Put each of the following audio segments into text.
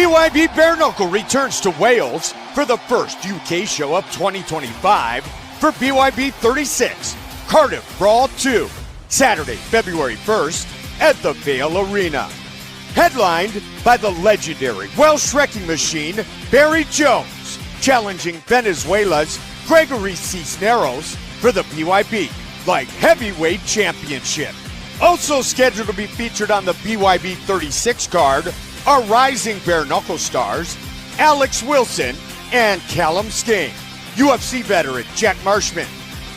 BYB Bare Knuckle returns to Wales for the first UK show of 2025 for BYB 36, Cardiff Brawl 2, Saturday, February 1st at the Vale Arena. Headlined by the legendary Welsh wrecking machine Barry Jones, challenging Venezuela's Gregory Cisneros for the BYB Light Heavyweight Championship. Also scheduled to be featured on the BYB 36 card are rising bare knuckle stars Alex Wilson and Callum Skane, UFC veteran Jack Marshman,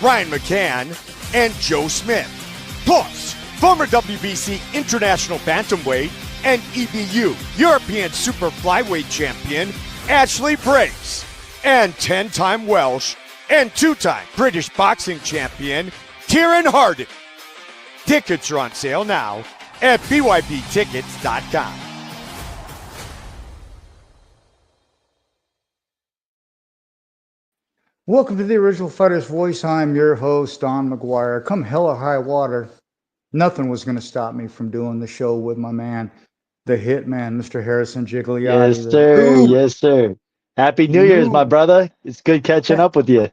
Ryan McCann, and Joe Smith. Plus, former WBC International Bantamweight and EBU European Super Flyweight champion Ashley Brace, and 10-time Welsh and 2-time British boxing champion Kieran Harden. Tickets are on sale now at BYBtickets.com. Welcome to the Original Fighter's Voice. I'm your host, Don McGuire. Come hell or high water, nothing was going to stop me from doing the show with my man, the Hitman, Mr. Harrison Gigliotti. Yes, sir. Yes, sir. Happy New Year's, my brother. It's good catching up with you.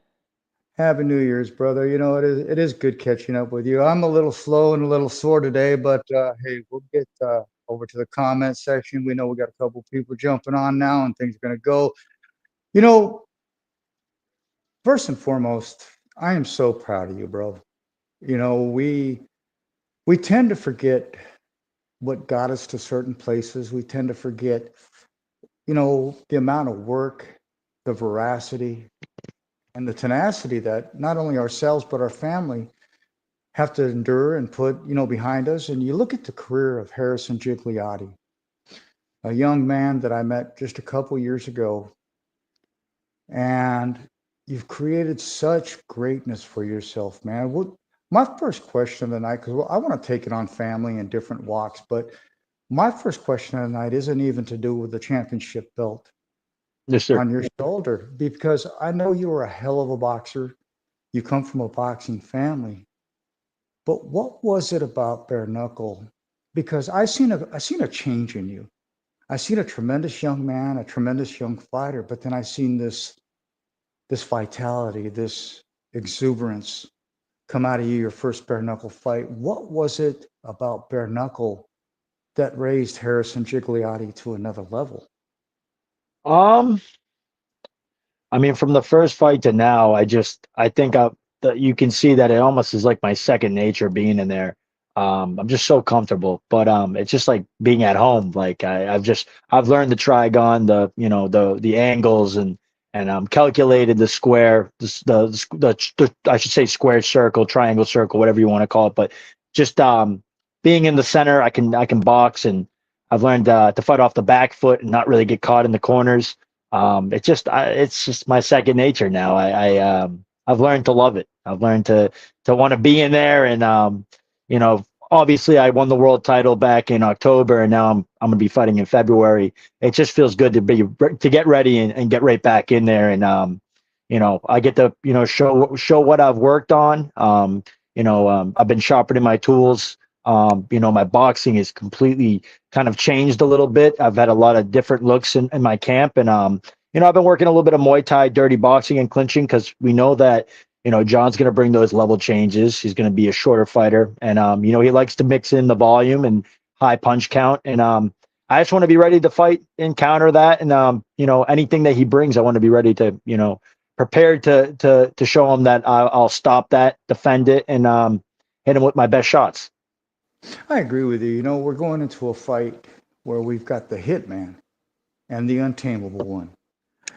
Happy New Year's, brother. You know, it is good catching up with you. I'm a little slow and a little sore today, but hey, we'll get over to the comment section. We know we got a couple people jumping on now and things are going to go. You know, first and foremost, I am so proud of you, bro. You know, we tend to forget what got us to certain places. We tend to forget, you know, the amount of work, the veracity, and the tenacity that not only ourselves but our family have to endure and put, you know, behind us. And you look at the career of Harrison Gigliotti, a young man that I met just a couple years ago, and you've created such greatness for yourself, man. My first question of the night, because I want to take it on family and different walks, but my first question of the night isn't even to do with the championship belt on your shoulder, because I know you were a hell of a boxer. You come from a boxing family. But what was it about bare knuckle? Because I seen a change in you. I seen a tremendous young man, a tremendous young fighter, but then I seen this vitality, this exuberance come out of you, your first bare knuckle fight. What was it about bare knuckle that raised Harrison Gigliotti to another level? I mean, from the first fight to now, I think that you can see that it almost is like my second nature being in there. I'm just so comfortable, but it's just like being at home. Like I've learned the trigon, the angles and calculated the square, the I should say square, circle, triangle, circle, whatever you want to call it. But just being in the center, I can box, and I've learned to fight off the back foot and not really get caught in the corners. It's just my second nature now. I've learned to love it. I've learned to want to be in there, and you know, obviously I won the world title back in October, and now I'm going to be fighting in February. It just feels good to get ready and get right back in there. And you know, I get to, you know, show what I've worked on. I've been sharpening my tools. You know, my boxing is completely kind of changed a little bit. I've had a lot of different looks in my camp, and you know, I've been working a little bit of Muay Thai, dirty boxing, and clinching, because we know that, you know, John's going to bring those level changes. He's going to be a shorter fighter, and you know, he likes to mix in the volume and high punch count, and I just want to be ready to fight and counter that, and you know, anything that he brings, I want to be ready to, you know, prepared to show him that I'll stop that, defend it, and hit him with my best shots. I agree with you. You know, we're going into a fight where we've got the Hitman and the Untameable one.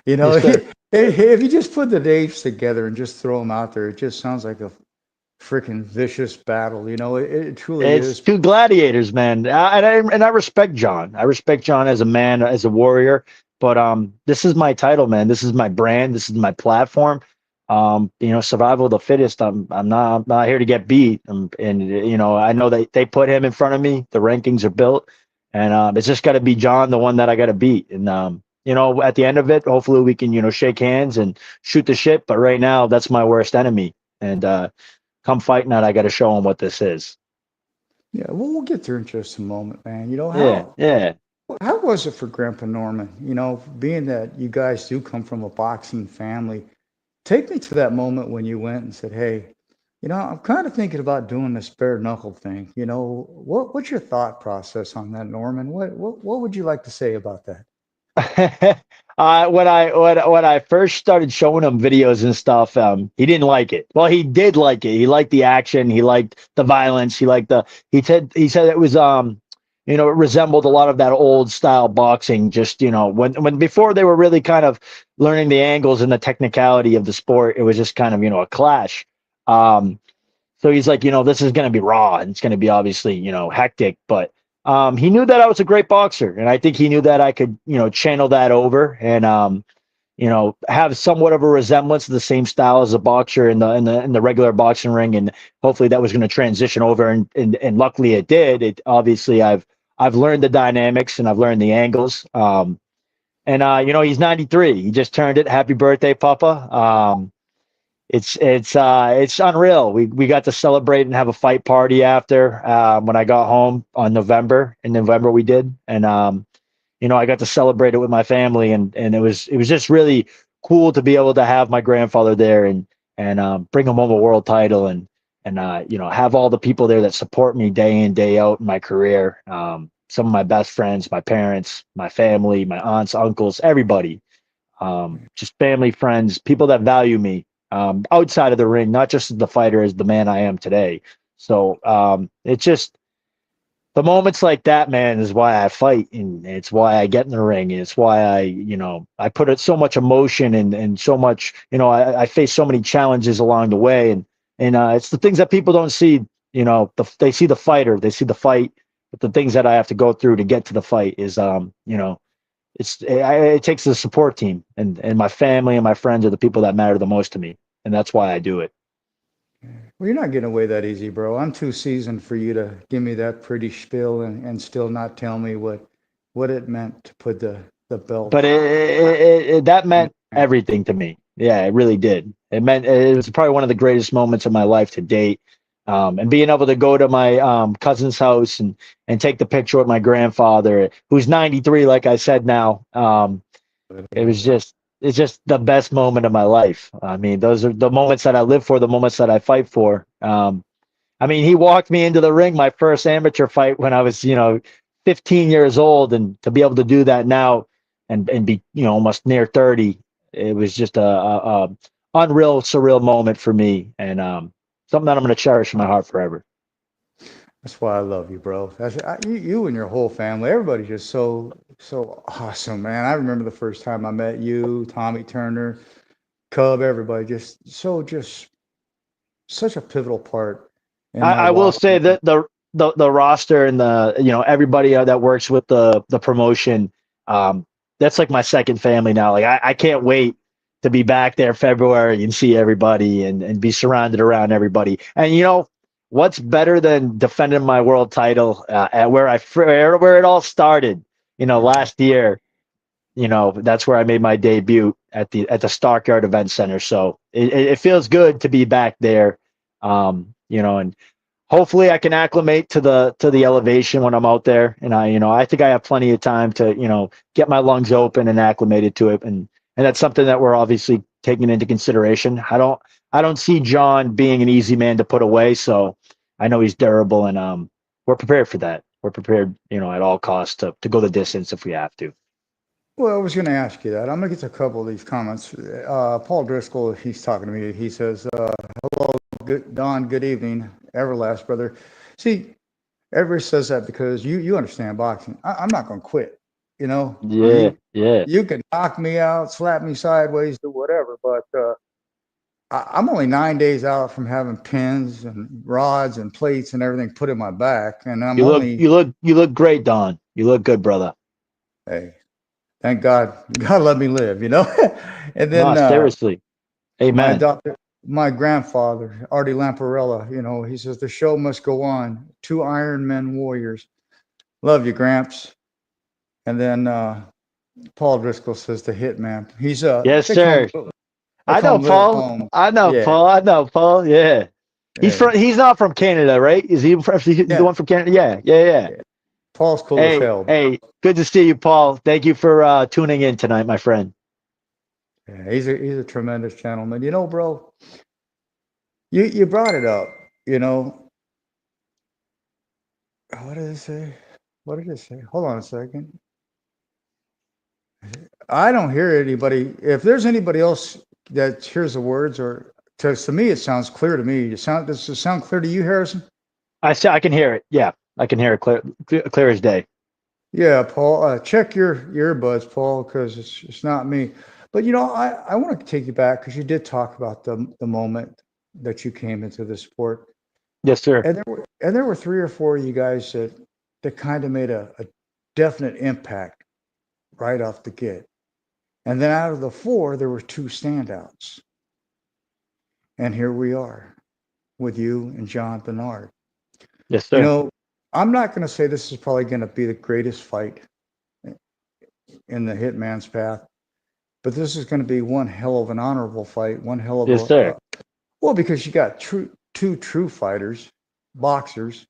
You know, Yes, if you just put the names together and just throw them out there, it just sounds like a freaking vicious battle. You know, it truly is. It's two gladiators, man. And I respect John. I respect John as a man, as a warrior. But this is my title, man. This is my brand. This is my platform. You know, survival of the fittest. I'm not here to get beat. And you know, I know they put him in front of me. The rankings are built, and it's just got to be John, the one that I got to beat. And you know, at the end of it, hopefully we can, you know, shake hands and shoot the shit. But right now, that's my worst enemy. And come fight night, I got to show him what this is. Yeah, well, we'll get there in just a moment, man. You know how? Yeah. how was it for Grandpa Norman? You know, being that you guys do come from a boxing family, take me to that moment when you went and said, "Hey, you know, I'm kind of thinking about doing this bare knuckle thing." You know, what's your thought process on that, Norman? What would you like to say about that? When I first started showing him videos and stuff, he didn't like it. Well, he did like it. He liked the action. He liked the violence. He said it was it resembled a lot of that old style boxing. Just when before they were really kind of learning the angles and the technicality of the sport, it was just kind of a clash. Um, so he's like, this is going to be raw and it's going to be obviously, hectic. But he knew that I was a great boxer. And I think he knew that I could, channel that over and, have somewhat of a resemblance to the same style as a boxer in the regular boxing ring. And hopefully that was going to transition over. And luckily it did. It obviously I've learned the dynamics and I've learned the angles. He's 93. He just turned it. Happy birthday, Papa. It's unreal. We got to celebrate and have a fight party after when I got home in November. In November we did, and I got to celebrate it with my family, and it was just really cool to be able to have my grandfather there and bring him home a world title and have all the people there that support me day in day out in my career. Some of my best friends, my parents, my family, my aunts, uncles, everybody, just family, friends, people that value me outside of the ring, not just as the fighter, as the man I am today. So it's just the moments like that, man, is why I fight, and it's why I get in the ring, and it's why I put it so much emotion and so much, I face so many challenges along the way, and it's the things that people don't see. They see the fighter, they see the fight, but the things that I have to go through to get to the fight is, it takes the support team, and my family and my friends are the people that matter the most to me, and that's why I do it. Well, you're not getting away that easy, bro. I'm too seasoned for you to give me that pretty spiel and still not tell me what it meant to put the belt. But that meant everything to me. Yeah, it really did. It was probably one of the greatest moments of my life to date. And being able to go to my cousin's house and take the picture with my grandfather, who's 93, like I said now. It's just the best moment of my life. I mean, those are the moments that I live for, the moments that I fight for. He walked me into the ring, my first amateur fight when I was, 15 years old, and to be able to do that now and be, almost near 30, it was just a unreal, surreal moment for me, and something that I'm going to cherish in my heart forever. That's why I love you, bro. You and your whole family. Everybody's just so awesome, man. I remember the first time I met you, Tommy Turner, Cub, everybody. Just such a pivotal part. I will say that the roster and everybody that works with the promotion, that's like my second family now. Like I can't wait to be back there February and see everybody and be surrounded around everybody. And what's better than defending my world title at where it all started, last year. That's where I made my debut at the Stockyard Event Center. So it feels good to be back there. And hopefully I can acclimate to the elevation when I'm out there. And I think I have plenty of time to, get my lungs open and acclimated to it. And that's something that we're obviously taking into consideration. I don't see John being an easy man to put away. So I know he's durable, and we're prepared for that. We're prepared, at all costs to go the distance if we have to. Well, I was going to ask you that. I'm going to get to a couple of these comments. Paul Driscoll, he's talking to me. He says, hello, Don, good evening. Everlast, brother. See, everybody says that because you understand boxing. I'm not going to quit, Yeah. You can knock me out, slap me sideways, do whatever, but I'm only 9 days out from having pins and rods and plates and everything put in my back, and you look great, Don. You look good, brother. Hey, thank God. God let me live, And then seriously, amen. My grandfather, Artie Lamparella, he says the show must go on. 2 Iron Men warriors. Love you, Gramps. And then Paul Driscoll says the Hitman. He's yes, sir. I know Paul. I know Paul. Yeah. He's not from Canada, right? Is he the one from Canada? Yeah. Paul's cool as Hey, hell. hey, good to see you, Paul. Thank you for tuning in tonight, my friend. Yeah, he's a tremendous gentleman. Bro, you brought it up. You know, what did it say? What did it say? Hold on a second. I don't hear anybody. If there's anybody else that hears the words, or to me, it sounds clear to me. Does it sound clear to you, Harrison? I can hear it. Yeah, I can hear it clear as day. Yeah, Paul. Check your earbuds, Paul, because it's not me. But I want to take you back because you did talk about the moment that you came into the sport, Yes, sir. and there were three or four of you guys that kind of made a definite impact right off the get. And then out of the four, there were two standouts. And here we are with you and John Barnard. Yes, You sir. know, I'm not going to say this is probably going to be the greatest fight in the hitman's path, but this is going to be one hell of an honorable fight, one hell of Yes, sir. well, because you got two true fighters, boxers,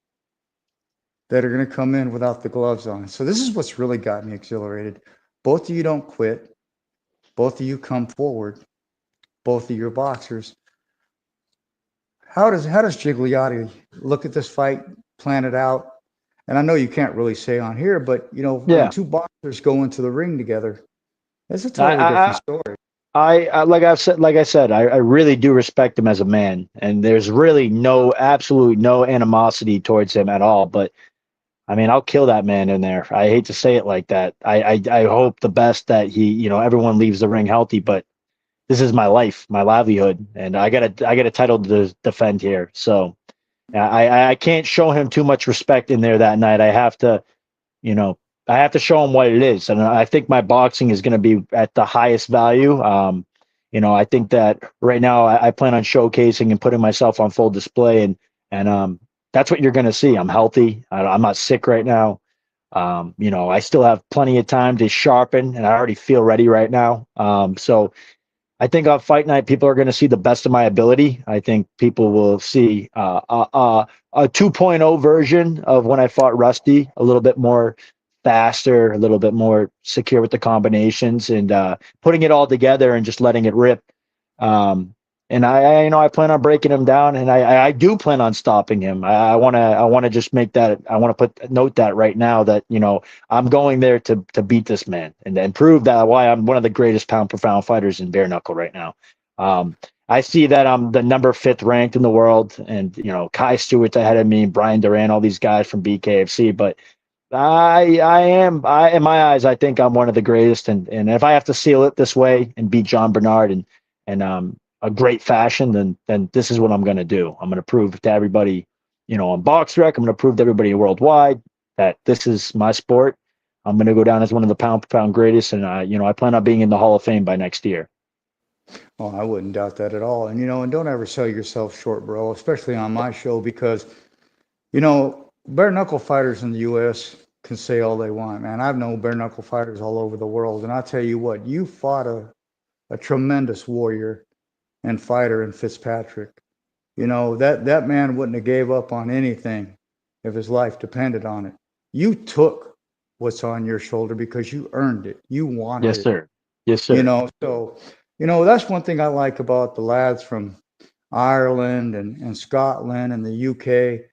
that are going to come in without the gloves on. So this is what's really got me exhilarated. Both of you don't quit. Both of you come forward. Both of your boxers. How does Gigliotti look at this fight, plan it out? And I know you can't really say on here, but when Yeah. two boxers go into the ring together, it's a I, totally different I, story. like I said, I really do respect him as a man, and there's really absolute no animosity towards him at all. But I mean, I'll kill that man in there. I hate to say it like that. I hope the best that everyone leaves the ring healthy, but this is my life, my livelihood, and I got a title to defend here. So I can't show him too much respect in there that night. You know, I have to show him what it is, and I think my boxing is going to be at the highest value. I think that right now I plan on showcasing and putting myself on full display, and that's what you're going to see. I'm healthy. I'm not sick right now. I still have plenty of time to sharpen, and I already feel ready right now. So I think on fight night, people are going to see the best of my ability. I think people will see a 2.0 version of when I fought Rusty, a little bit more faster, a little bit more secure with the combinations, and putting it all together and just letting it rip. Um, and I plan on breaking him down, and I do plan on stopping him. I want to just make that. I want to note that right now that I'm going there to beat this man and prove that why I'm one of the greatest pound for pound fighters in bare knuckle right now. I see that I'm the number 5th ranked in the world, and Kai Stewart's ahead of me, Brian Duran, all these guys from BKFC. But in my eyes, I think I'm one of the greatest, and if I have to seal it this way and beat John Barnard and a great fashion, then this is what I'm going to do. I'm going to prove to everybody, on BoxRec, I'm going to prove to everybody worldwide that this is my sport. I'm going to go down as one of the pound for pound greatest, and I plan on being in the Hall of Fame by next year. Well, I wouldn't doubt that at all. And don't ever sell yourself short, bro, especially on my show, because bare knuckle fighters in the U.S. can say all they want, man. I've known bare knuckle fighters all over the world, and I'll tell you what, you fought a tremendous warrior and fighter in Fitzpatrick. That man wouldn't have gave up on anything if his life depended on it. You took what's on your shoulder because you earned it. You wanted Yes, it. sir. Yes, sir. So that's one thing I like about the lads from Ireland and Scotland and the UK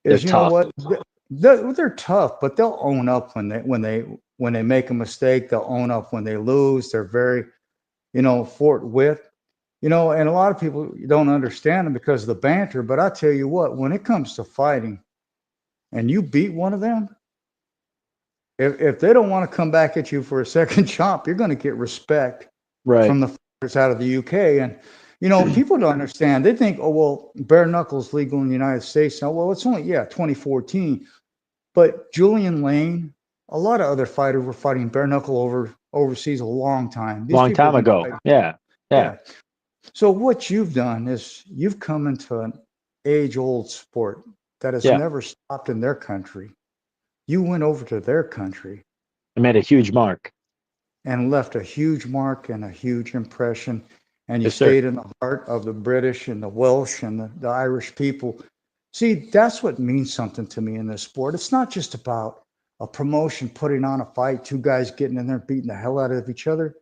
is They're tough. what they're tough, but they'll own up when they make a mistake. They'll own up when they lose. They're very forthwith. And a lot of people don't understand them because of the banter. But I tell you what, when it comes to fighting, and you beat one of them, if they don't want to come back at you for a second chomp, you're going to get respect Right. from the fighters out of the UK. And people don't understand. They think, oh well, bare knuckles legal in the United States now. Well, it's only 2014, but Julian Lane, a lot of other fighters were fighting bare knuckle overseas a long time. These Long people time ago. Yeah. So what you've done is you've come into an age-old sport that has Yeah. never stopped in their country. You went over to their country I made a huge mark. and left a huge mark and a huge impression, and you Yes, sir. stayed in the heart of the British and the Welsh and the Irish people. See, that's what means something to me in this sport. It's not just about a promotion putting on a fight, two guys getting in there beating the hell out of each other.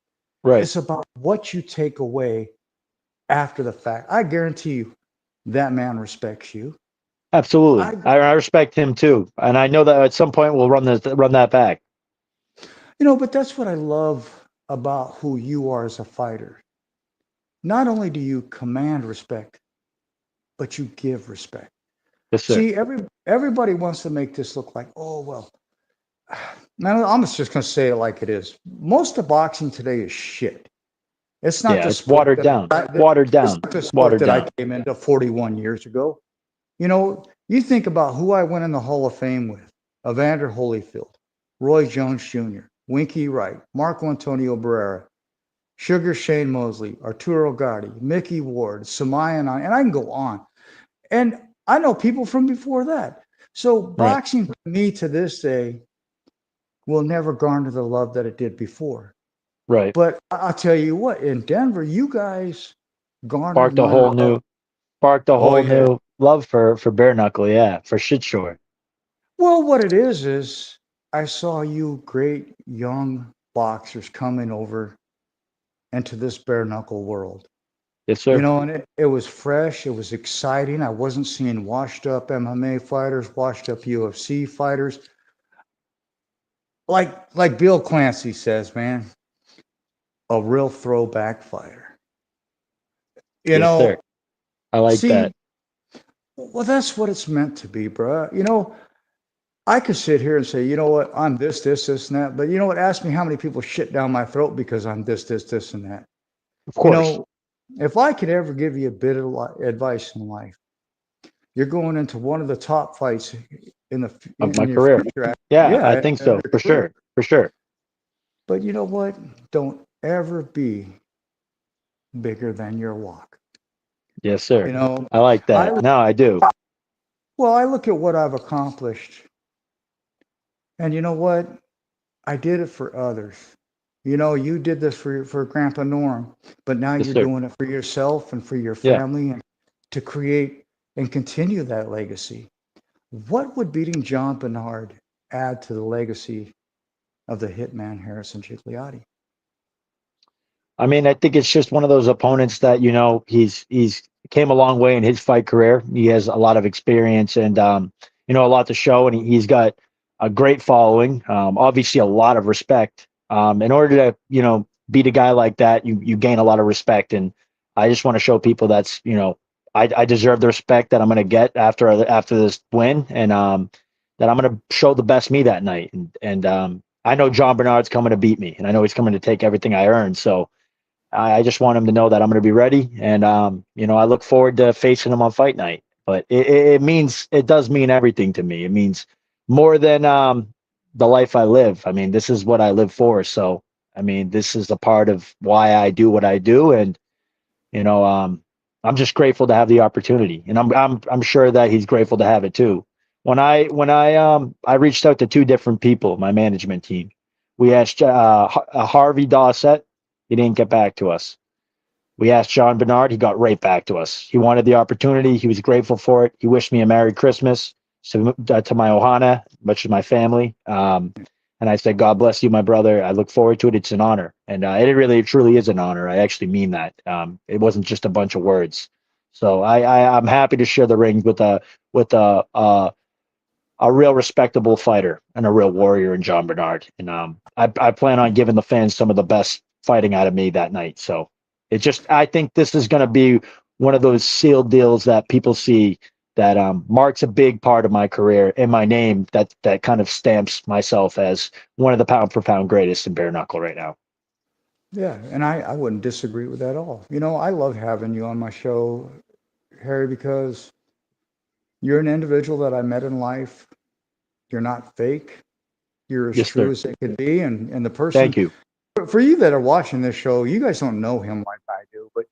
Right. It's about what you take away after the fact. I guarantee you that man respects you. Absolutely. I respect him too. And I know that at some point we'll run that back. But that's what I love about who you are as a fighter. Not only do you command respect, but you give respect. Yes, sir. See, everybody wants to make this look like, oh, well, man, I'm just going to say it like it is. Most of boxing today is shit. It's not it's watered down. Watered down. It's not the sport Watered that down. I came into 41 years ago. You think about who I went in the Hall of Fame with: Evander Holyfield, Roy Jones Jr., Winky Wright, Marco Antonio Barrera, Sugar Shane Mosley, Arturo Gatti, Mickey Ward, Samayan, and I can go on. And I know people from before that. So boxing, to me, to this day, will never garner the love that it did before. Right. But I'll tell you what, in Denver, you guys garnered Sparked a whole new love for bare knuckle, for shit sure. Well, what it is I saw you great young boxers coming over into this bare knuckle world. Yes, sir. And it was fresh. It was exciting. I wasn't seeing washed up MMA fighters, washed up UFC fighters. Like Bill Clancy says, man, a real throwback fighter. Sir. I like that. Well, that's what it's meant to be, bro. I could sit here and say, you know what, I'm this, and that. But you know what? Ask me how many people shit down my throat because I'm this, and that. Of course. If I could ever give you a bit of advice in life, you're going into one of the top fights in my career. I think so. For sure. But you know what? Don't ever be bigger than your walk. Yes, sir. I like that. I do. Well, I look at what I've accomplished. And you know what? I did it for others. You did this for Grandpa Norm, but now you're doing it for yourself and for your family and to create and continue that legacy. What would beating John Barnard add to the legacy of the hitman Harrison Gigliotti? I mean, I think it's just one of those opponents that, he's came a long way in his fight career. He has a lot of experience and, a lot to show, and he's got a great following, obviously a lot of respect. In order to, beat a guy like that, you gain a lot of respect. And I just want to show people that's, I deserve the respect that I'm going to get after this win, and that I'm going to show the best me that night. And I know John Barnard's coming to beat me, and I know he's coming to take everything I earned. So I just want him to know that I'm going to be ready. And, I look forward to facing him on fight night. But it does mean everything to me. It means more than the life I live. I mean, this is what I live for. So, I mean, this is a part of why I do what I do. And, I'm just grateful to have the opportunity. And I'm sure that he's grateful to have it too. When I reached out to two different people, my management team. We asked Harvey Dawsett. He didn't get back to us. We asked John Barnard. He got right back to us. He wanted the opportunity. He was grateful for it. He wished me a Merry Christmas to my Ohana, much as my family. And I said, God bless you, my brother. I look forward to it. It's an honor. And it truly is an honor. I actually mean that. It wasn't just a bunch of words. So I'm happy to share the ring with a real respectable fighter and a real warrior in John Barnard. And I plan on giving the fans some of the best fighting out of me that night. So I think this is going to be one of those sealed deals that people see that marks a big part of my career and my name that kind of stamps myself as one of the pound for pound greatest in bare knuckle right now. Yeah, and I wouldn't disagree with that at all. I love having you on my show, Harry, because you're an individual that I met in life. You're not fake. You're as true as it could be. And the person. Thank you. For you that are watching this show, you guys don't know him like I do, but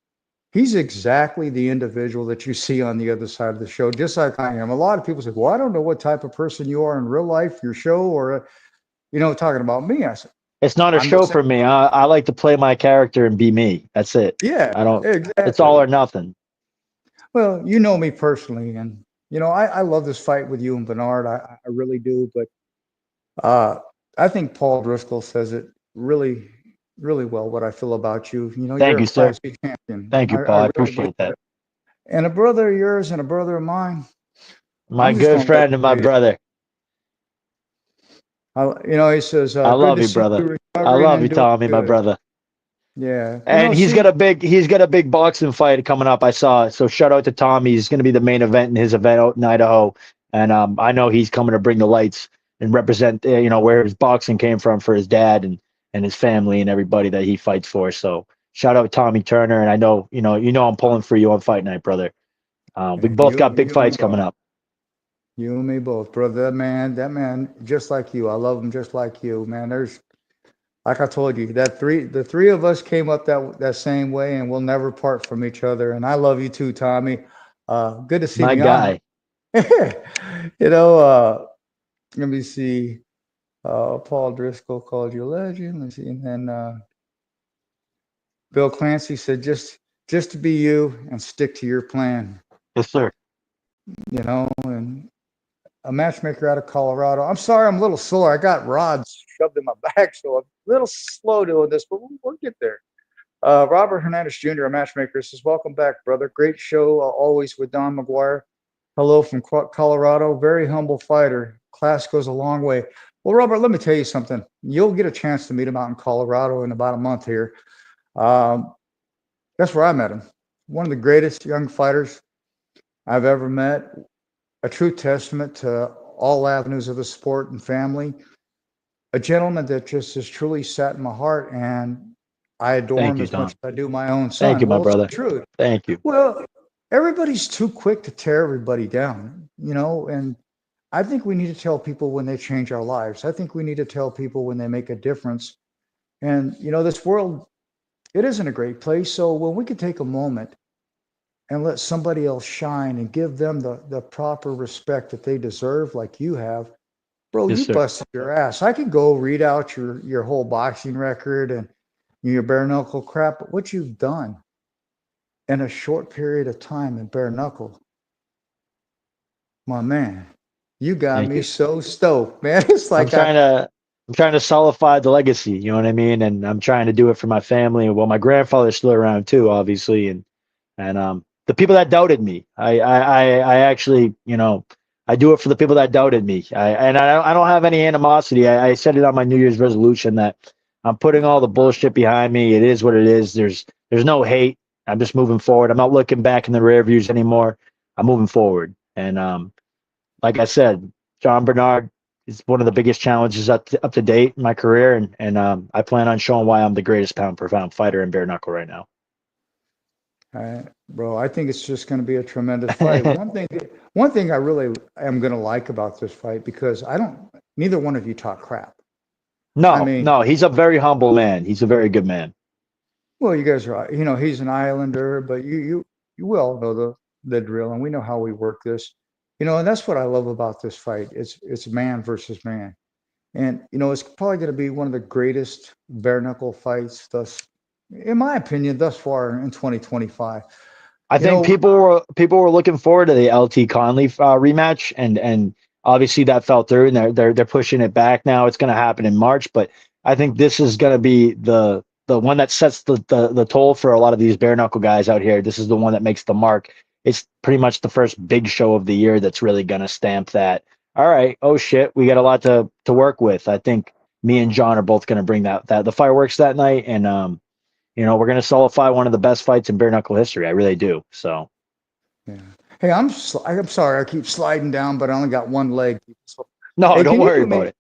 he's exactly the individual that you see on the other side of the show, just like I am. A lot of people say, well, I don't know what type of person you are in real life, your show, or, talking about me. I said, it's not a show for me. I like to play my character and be me. That's it. Yeah, I don't. Exactly. It's all or nothing. Well, you know me personally, and I love this fight with you and Barnard. I really do. But Uh, I think Paul Driscoll says it really, really well. What I feel about you. You know, you're Thank a you, sir. classy champion. Thank you, I Paul. I really believe appreciate that. that. And a brother of yours and a brother of mine. My I'm just good gonna let friend and my you say it. brother. He says, I "Good love to you, see brother. you I recovering love you, and doing Tommy, my good." brother. Yeah, And he's got a big boxing fight coming up. I saw it. So shout out to Tommy. He's going to be the main event in his event out in Idaho, and I know he's coming to bring the lights and represent where his boxing came from for his dad and his family and everybody that he fights for. So shout out Tommy Turner, and I know I'm pulling for you on fight night, brother. We both got big you and me fights coming both. up. You and me both, brother. That man, just like you. I love him just like you, man. There's, like I told you, the three of us came up that same way, and we'll never part from each other. And I love you too, Tommy. Good to see My me on. guy. you know, let me see. Paul Driscoll called you a legend. Let's see, and then Bill Clancy said, just to be you and stick to your plan. Yes, sir. And a matchmaker out of Colorado. I'm sorry, I'm a little sore. I got rods shoved in my back, so I'm a little slow doing this, but we'll get there. Robert Hernandez Jr., a matchmaker, says, "Welcome back, brother. Great show, always with Don McGuire. Hello from Colorado. Very humble fighter. Class goes a long way." Well, Robert, let me tell you something. You'll get a chance to meet him out in Colorado in about a month here. Um, that's where I met him. One of the greatest young fighters I've ever met. A true testament to all avenues of the sport and family. A gentleman that just has truly sat in my heart, and I adore Thank him you, as much Tom. as I do my own Thank you, son. my Well, it's the brother. truth. Thank you. Well, everybody's too quick to tear everybody down, and I think we need to tell people when they change our lives. I think we need to tell people when they make a difference. And, this world, it isn't a great place. So when we could take a moment and let somebody else shine and give them the proper respect that they deserve, like you have, bro, Yes, you sir. busted your ass. I could go read out your whole boxing record and your bare knuckle crap, but what you've done in a short period of time in bare knuckle, my man, you got Thank me you. so stoked, man. It's I'm like trying to I'm trying to solidify the legacy, you know what I mean? And I'm trying to do it for my family. Well, my grandfather's still around too, obviously, and the people that doubted me. I actually, I do it for the people that doubted me. I don't have any animosity. I said it on my New Year's resolution that I'm putting all the bullshit behind me. It is what it is. There's no hate. I'm just moving forward. I'm not looking back in the rear views anymore. I'm moving forward. And like I said, John Barnard is one of the biggest challenges up to date in my career, and I plan on showing why I'm the greatest pound per pound fighter in bare knuckle right now. bro, I think it's just going to be a tremendous fight. One thing I really am going to like about this fight, because neither one of you talk crap. I No, mean, no, he's a very humble man. He's a very good man. well, you guys are, he's an Islander, but you all know the drill, and we know how we work this, and that's what I love about this fight. It's man versus man, and it's probably going to be one of the greatest bare knuckle fights in my opinion, thus far in 2025. I You think know, people were looking forward to the LT Conley rematch, and obviously that fell through, and they're pushing it back now. It's going to happen in March, but I think this is going to be the one that sets the toll for a lot of these bare knuckle guys out here. This is the one that makes the mark. It's pretty much the first big show of the year that's really going to stamp that. All right, oh shit, we got a lot to work with. I think me and John are both going to bring that the fireworks that night, and we're going to solidify one of the best fights in bare knuckle history. I really do. So, yeah. Hey, I'm sorry. I keep sliding down, but I only got one leg. So, no, hey, don't worry about it.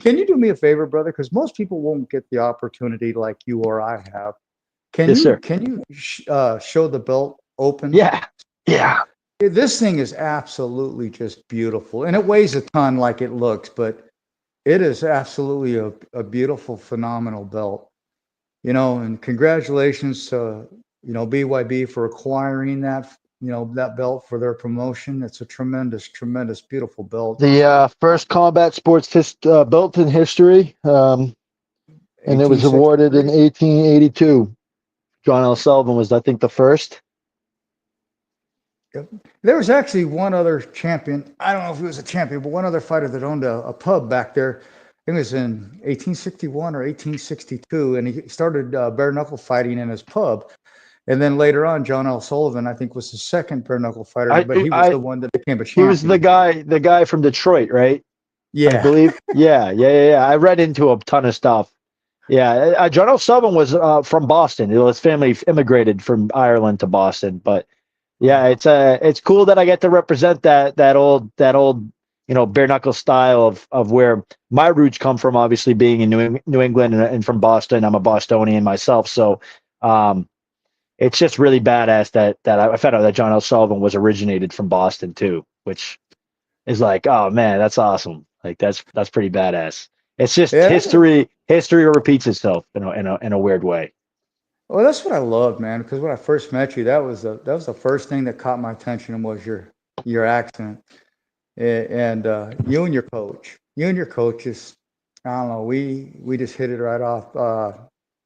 can you do me a favor, brother? Because most people won't get the opportunity like you or I have. Can Yes, you sir. can you show the belt open? Yeah. Yeah. This thing is absolutely just beautiful, and it weighs a ton like it looks, but it is absolutely a beautiful, phenomenal belt. And congratulations to, BYB for acquiring that belt for their promotion. It's a tremendous, tremendous, beautiful belt. The first combat sports belt in history, and it was awarded in 1863. 1882. John L. Sullivan was, I think, the first. Yep. There was actually one other champion. I don't know if he was a champion, but one other fighter that owned a pub back there. it was in 1861 or 1862, and he started bare knuckle fighting in his pub. And then later on, John L. Sullivan, I think, was the second bare knuckle fighter, but he was the one that became a he was the champion. guy from Detroit, right? I Yeah. believe. Yeah. I read into a ton of stuff. Yeah, John L. Sullivan was from Boston. His family immigrated from Ireland to Boston, but yeah, it's cool that I get to represent that old bare knuckle style of where my roots come from. Obviously, being in New England and from Boston, I'm a Bostonian myself. So um, it's just really badass that I found out that John L. Sullivan was originated from Boston too, which is like, oh man, that's awesome. Like that's pretty badass. It's just Yeah. history repeats itself in a weird way. Well, that's what I loved, man. Because when I first met you, that was the first thing that caught my attention was your accent, and you and your coaches. I don't know. We just hit it right off.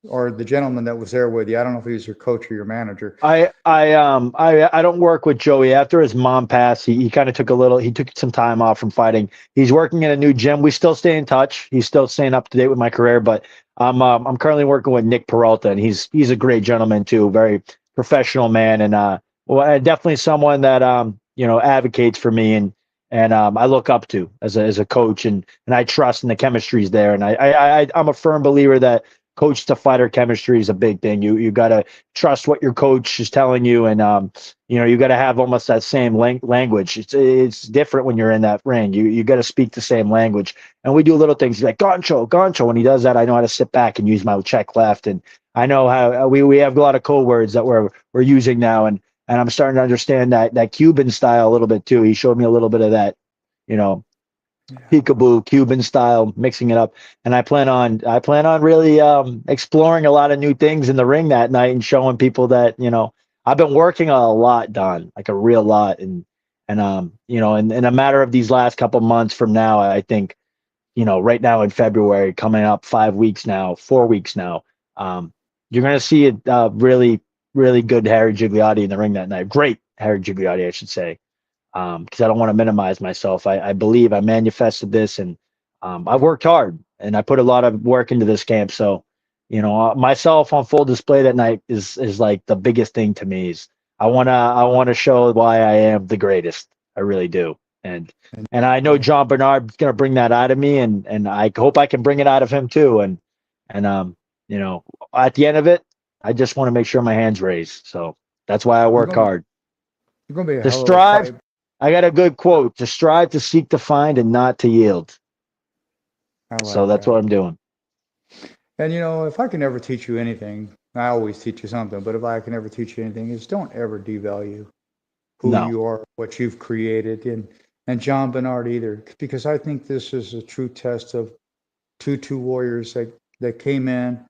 Or the gentleman that was there with you. I don't know if he was your coach or your manager. I don't work with Joey. After his mom passed, he kind of took some time off from fighting. He's working in a new gym. We still stay in touch. He's still staying up to date with my career, but I'm currently working with Nick Peralta, and he's a great gentleman too, very professional man, and definitely someone that advocates for me and I look up to as a coach, and I trust, and the chemistry's there, and I'm a firm believer that coach to fighter chemistry is a big thing. You got to trust what your coach is telling you, and you got to have almost that same language. It's different when you're in that ring. You got to speak the same language. And we do little things like gancho. When he does that, I know how to sit back and use my check left, and I know how we have a lot of code words that we're using now, and I'm starting to understand that Cuban style a little bit too. He showed me a little bit of that, you know, peekaboo Cuban style, mixing it up. And I plan on really exploring a lot of new things in the ring that night and showing people that I've been working a lot, Don, like a real lot, and in a matter of these last couple months from now, I think right now in February, coming up 5 weeks now, 4 weeks now, you're gonna see a really really good Harry Gigliotti in the ring that night. Great Harry Gigliotti, I should say, because I don't want to minimize myself. I believe I manifested this, and I've worked hard, and I put a lot of work into this camp. So, myself on full display that night is like the biggest thing to me. Is I wanna show why I am the greatest. I really do, and I know John Barnard is gonna bring that out of me, and I hope I can bring it out of him too. And at the end of it, I just want to make sure my hands raised. So that's why I You're work gonna hard. you're gonna be a To hell of a strive, fight. I got a good quote: to strive, to seek, to find, and not to yield. I So like that's that. what I'm doing. And if I can ever teach you anything, I always teach you something. But if I can ever teach you anything, is don't ever devalue who No, you are, what you've created, and John Bernard either, because I think this is a true test of two warriors that came in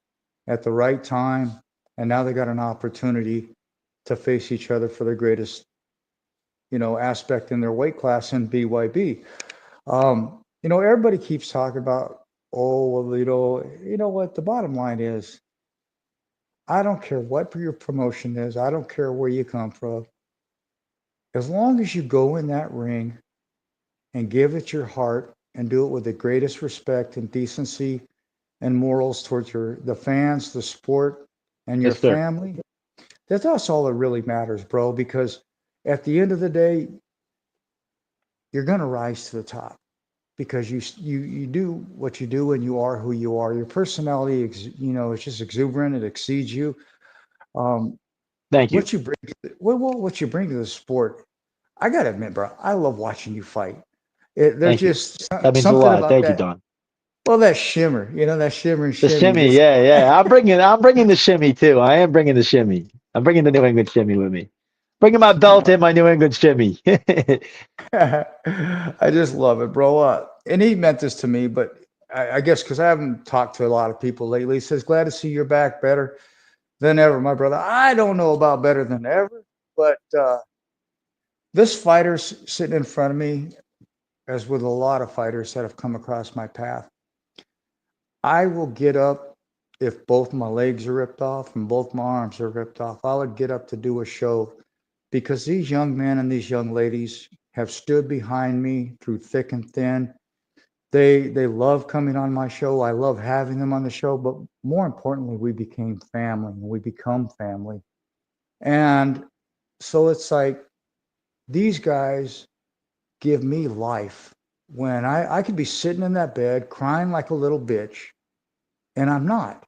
at the right time, and now they got an opportunity to face each other for their greatest, aspect in their weight class in BYB. Everybody keeps talking about, oh, well, what the bottom line is. I don't care what your promotion is. I don't care where you come from. As long as you go in that ring and give it your heart and do it with the greatest respect and decency and morals towards the fans, the sport, and your yes, sir. family, that's all that really matters, bro. Because at the end of the day, you're gonna rise to the top because you do what you do and you are who you are. Your personality, is just exuberant. It exceeds you. Um, Thank you. what you bring, what you bring to the sport. I gotta admit, bro, I love watching you fight. There's Thank you. just That means a something lot. about Thank you, that. Don. Well, that shimmer, that shimmer and The shimmy. shimmy, Just yeah. I'm bringing the shimmy too. I am bringing the shimmy. I'm bringing the New England shimmy with me. Bringing my belt in my New England shimmy. I just love it, bro. And he meant this to me, but I guess because I haven't talked to a lot of people lately. He says, "Glad to see you're back, better than ever, my brother." I don't know about better than ever, but this fighter's sitting in front of me, as with a lot of fighters that have come across my path. I will get up if both my legs are ripped off and both my arms are ripped off. I would get up to do a show because these young men and these young ladies have stood behind me through thick and thin. They love coming on my show. I love having them on the show, but more importantly, we became family and we become family. And so it's like these guys give me life when I could be sitting in that bed crying like a little bitch, and I'm not.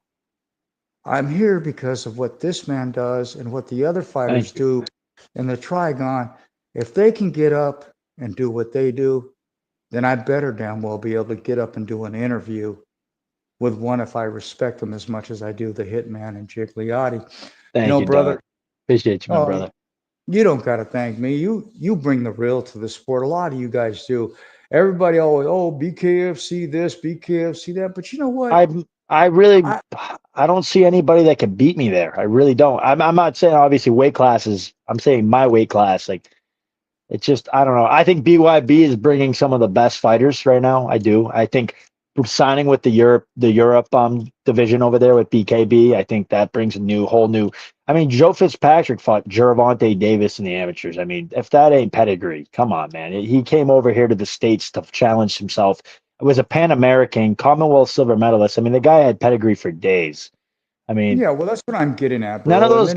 I'm here because of what this man does and what the other fighters do in the Trigon. If they can get up and do what they do, then I better damn well be able to get up and do an interview with one if I respect them as much as I do the Hitman and Gigliotti. Thank you, Brother. Doc. Appreciate you, my brother. You don't got to thank me. You bring the real to the sport. A lot of you guys do. Everybody always, BKFC this, BKFC that. But you know what? I don't see anybody that can beat me there. I really don't. I'm not saying obviously weight classes. I'm saying my weight class. Like, it's just, I don't know. I think BYB is bringing some of the best fighters right now. I do. I think signing with the Europe division over there with BKB, I think that brings a whole new. I mean, Joe Fitzpatrick fought Gervonta Davis in the amateurs. I mean, if that ain't pedigree, come on, man. He came over here to the States to challenge himself. It was a Pan American, Commonwealth silver medalist. I mean, the guy had pedigree for days. I mean, yeah, well, that's what I'm getting at, bro. None of those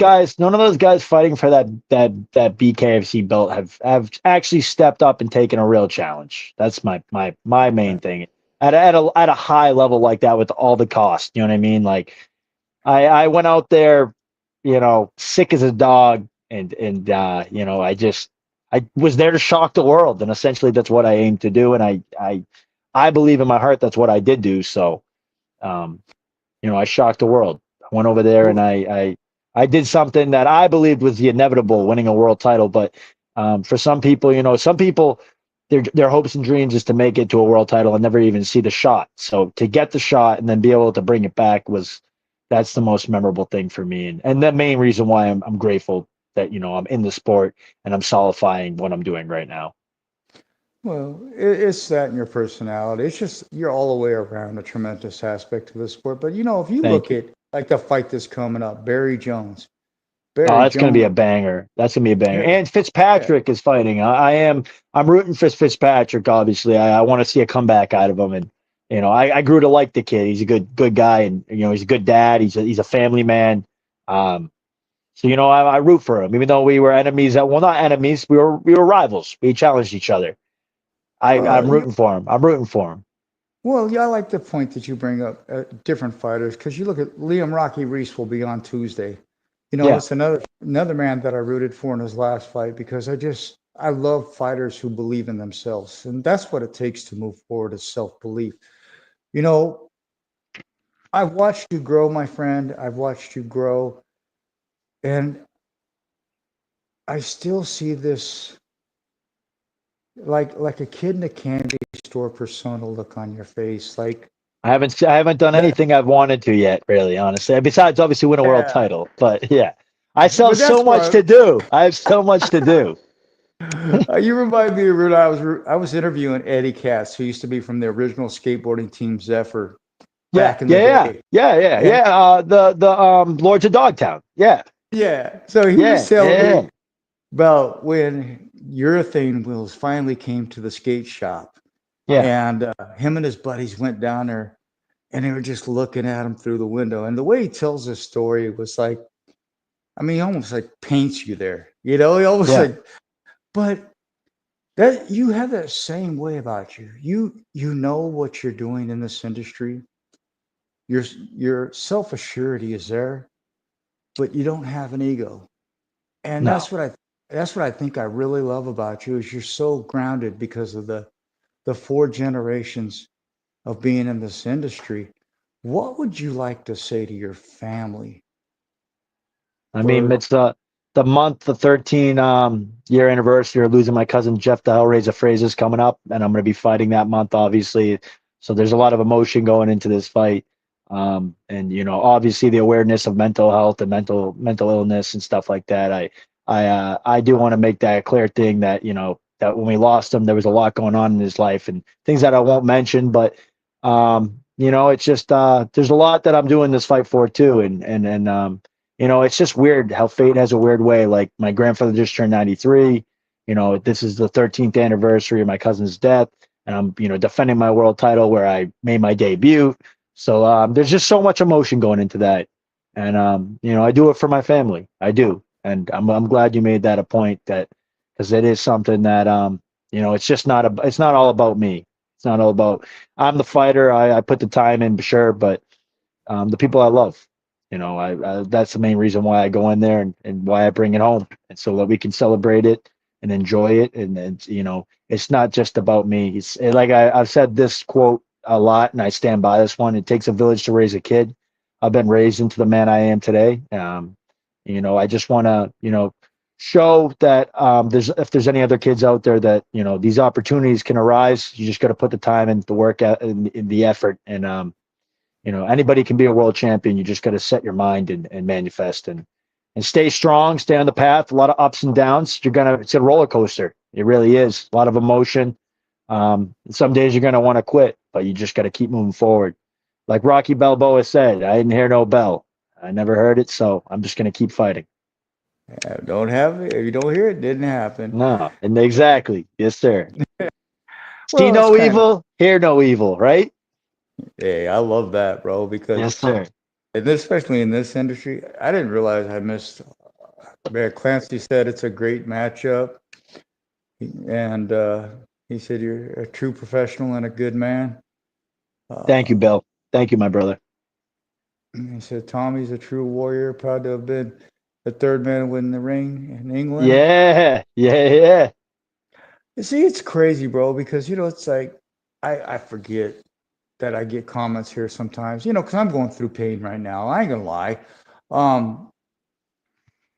guys fighting for that BKFC belt have actually stepped up and taken a real challenge. That's my main thing. At a high level like that with all the cost, you know what I mean? Like, I went out there, sick as a dog, and I was there to shock the world, and essentially that's what I aim to do, and I believe in my heart that's what I did do. So, I shocked the world. I went over there and I did something that I believed was the inevitable, winning a world title. But for some people, their hopes and dreams is to make it to a world title and never even see the shot. So to get the shot and then be able to bring it back that's the most memorable thing for me. And the main reason why I'm grateful that, I'm in the sport and I'm solidifying what I'm doing right now. Well, it's that in your personality. It's just you're all the way around a tremendous aspect to the sport. But if you look at like the fight that's coming up, Barry Jones. That's going to be a banger. That's going to be a banger. Yeah. And Fitzpatrick is fighting. I'm rooting for Fitzpatrick. Obviously, I want to see a comeback out of him. And I grew to like the kid. He's a good guy, and he's a good dad. He's a family man. So I root for him, even though we were enemies. Well, not enemies. We were rivals. We challenged each other. I'm rooting for him. I'm rooting for him. Well, yeah, I like the point that you bring up different fighters, because you look at Liam Rocky Reese will be on Tuesday. It's another man that I rooted for in his last fight, because I love fighters who believe in themselves, and that's what it takes to move forward, is self-belief. I've watched you grow, my friend. I've watched you grow, and I still see this like a kid in a candy store persona look on your face. Like, I haven't done anything I've wanted to yet, really, honestly. Besides, obviously, win a world title. But yeah, I still have so much to do. I have so much to do. You remind me of when I was interviewing Eddie Katz, who used to be from the original skateboarding team Zephyr. Back in the day. Yeah. The Lords of Dogtown. Yeah. Yeah. So he was telling me about when Urethane Wheels finally came to the skate shop. Yeah. And him and his buddies went down there, and they were just looking at him through the window. And the way he tells this story was like, he almost like paints you there. He almost like, but that you have that same way about you. You know what you're doing in this industry. Your self-assurity is there, but you don't have an ego. And that's what I think I really love about you, is you're so grounded because of the 4 generations of being in this industry. What would you like to say to your family? It's the 13 year anniversary of losing my cousin Jeff the Hellraiser Fraser's coming up, and I'm going to be fighting that month, obviously. So there's a lot of emotion going into this fight. And obviously the awareness of mental health and mental illness and stuff like that. I do want to make that a clear thing that that when we lost him, there was a lot going on in his life and things that I won't mention, but it's just there's a lot that I'm doing this fight for too, and it's just weird how fate has a weird way. Like, my grandfather just turned 93. This is the 13th anniversary of my cousin's death. and I'm, defending my world title where I made my debut. So there's just so much emotion going into that, and I do it for my family. I do, and I'm glad you made that a point, that because it is something that it's just it's not all about me. It's not all about, I'm the fighter. I put the time in, sure, but the people I love. That's the main reason why I go in there, and why I bring it home, and so that we can celebrate it and enjoy it. And it's not just about me. It's like I've said this quote a lot, and I stand by this one. It takes a village to raise a kid. I've been raised into the man I am today. I just want to, show that if there's any other kids out there that these opportunities can arise. You just got to put the time and the work out, and the effort, and anybody can be a world champion. You just got to set your mind and manifest, and stay strong, stay on the path. A lot of ups and downs. It's a roller coaster. It really is. A lot of emotion. Some days you're going to want to quit, but you just got to keep moving forward. Like Rocky Balboa said, I didn't hear no bell. I never heard it. So I'm just going to keep fighting. Yeah, don't have it. If you don't hear it, didn't happen. No, and exactly. Yes, sir. See Well, no evil, hear no evil, right? Hey, I love that, bro, because Yes, sir. and especially in this industry, I didn't realize I missed. Man, Clancy said it's a great matchup, and he said you're a true professional and a good man. Thank you, Bill. Thank you, my brother. He said Tommy's a true warrior, proud to have been the third man to win the ring in England. Yeah. You see, it's crazy, bro, because it's like I forget that I get comments here sometimes, because I'm going through pain right now. I ain't gonna lie.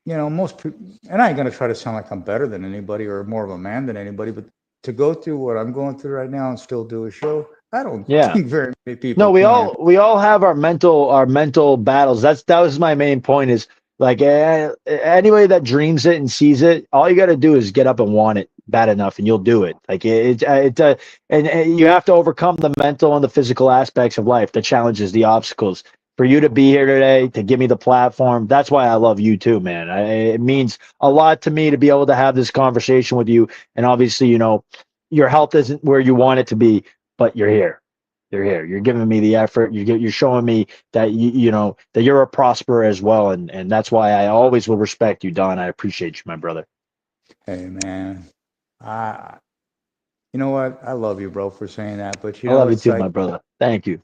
Most people, and I ain't gonna try to sound like I'm better than anybody or more of a man than anybody, but to go through what I'm going through right now and still do a show, I don't think very many people. No, we all have our mental battles. That was my main point. Is like anybody that dreams it and sees it, all you got to do is get up and want it bad enough, and you'll do it. Like and you have to overcome the mental and the physical aspects of life, the challenges, the obstacles. For you to be here today, to give me the platform, that's why I love you too, man. It means a lot to me to be able to have this conversation with you. And obviously, your health isn't where you want it to be, but you're here. You're here. You're giving me the effort. You're showing me that that you're a prosperer as well, and that's why I always will respect you, Don. I appreciate you, my brother. Hey, man, you know what? I love you, bro, for saying that. But I love you too, my brother. Thank you.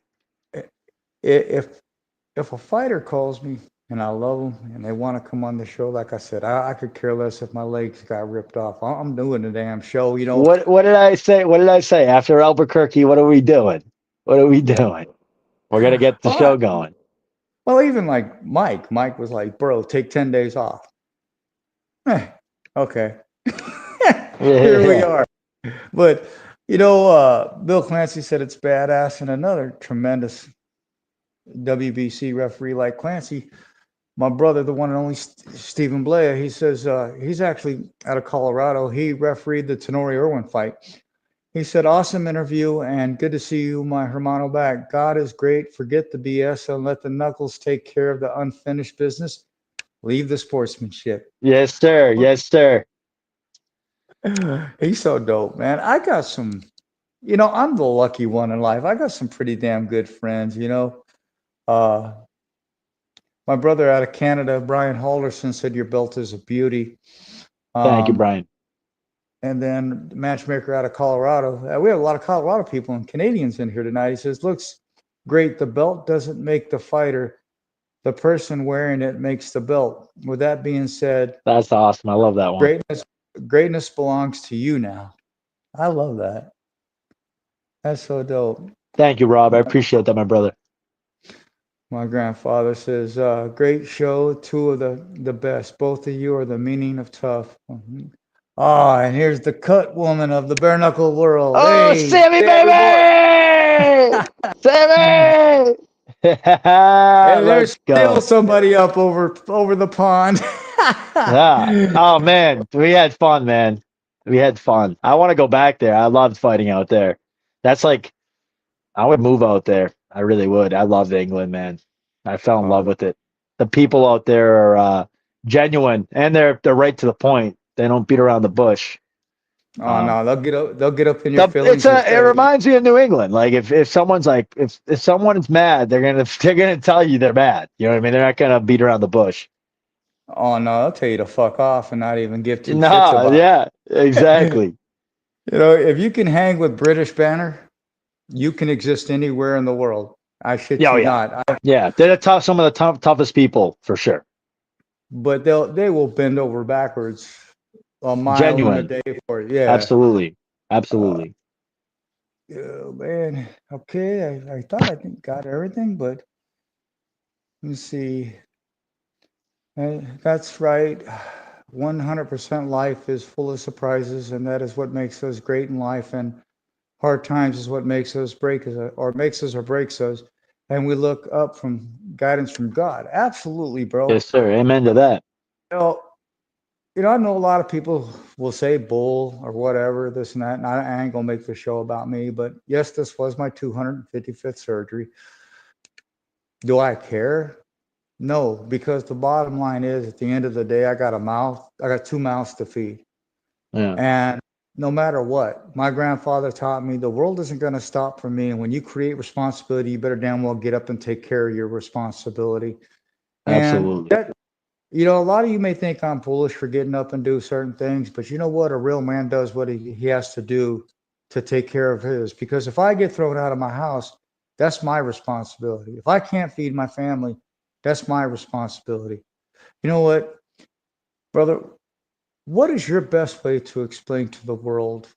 If a fighter calls me and I love them and they want to come on the show, like I said, I could care less if my legs got ripped off. I'm doing the damn show. What did I say? What did I say after Albuquerque? What are we doing? What are we doing? We're gonna get the show going. Well, even like Mike was like, bro, take 10 days off. Okay. Here we are. But, Bill Clancy said it's badass, and another tremendous WBC referee like Clancy, my brother, the one and only Stephen Blair, he says he's actually out of Colorado. He refereed the Tenori Irwin fight. He said, awesome interview and good to see you, my hermano, back. God is great. Forget the BS and let the knuckles take care of the unfinished business. Leave the sportsmanship. Yes, sir. Yes, sir. He's so dope, man. I got some, I'm the lucky one in life. I got some pretty damn good friends, my brother out of Canada, Brian Halderson, said your belt is a beauty. Thank you, Brian. And then the matchmaker out of Colorado. We have a lot of Colorado people and Canadians in here tonight. He says, looks great. The belt doesn't make the fighter. The person wearing it makes the belt. With that being said, that's awesome. I love that one. Greatness belongs to you now. I love that. That's so dope. Thank you, Rob. I appreciate that, my brother. My grandfather says, great show. Two of the best. Both of you are the meaning of tough. And here's the cut woman of the bare knuckle world. Oh, hey, Sammy, baby! Sammy! And there's still somebody up over the pond. Yeah. Oh, man. We had fun, man. We had fun. I want to go back there. I loved fighting out there. That's like, I would move out there. I really would. I loved England, man. I fell in love with it. The people out there are genuine, and they're right to the point. They don't beat around the bush. Oh no, they'll get up in your feelings. It reminds me of New England. Like if someone's like if someone's mad, they're gonna tell you they're mad. You know what I mean? They're not gonna beat around the bush. Oh no, they'll tell you to fuck off and not even give two shits No, about yeah, exactly. it. You know, if you can hang with British Banner, you can exist anywhere in the world. I shit Yeah, oh, you yeah. not. Yeah, they're some of the toughest people for sure. But they will bend over backwards a mile in a Genuine. day for it. Yeah. Absolutely. Uh, Absolutely. yeah, man. Okay, I thought I think got everything, but let me see. That's right. 100% life is full of surprises, and that is what makes us great in life. And hard times is what makes us break us, or makes us or breaks us. And we look up from guidance from God. Absolutely, bro. Yes, sir. Amen to that. You know, I know a lot of people will say bull or whatever, this and that. And I ain't gonna make the show about me, but yes, this was my 255th surgery. Do I care? No, because the bottom line is at the end of the day, I got two mouths to feed. Yeah. And no matter what, my grandfather taught me the world isn't going to stop for me. And when you create responsibility, you better damn well get up and take care of your responsibility. And Absolutely. that, a lot of you may think I'm foolish for getting up and do certain things, but you know what? A real man does what he has to do to take care of his. Because if I get thrown out of my house, that's my responsibility. If I can't feed my family, that's my responsibility. You know what, brother? What is your best way to explain to the world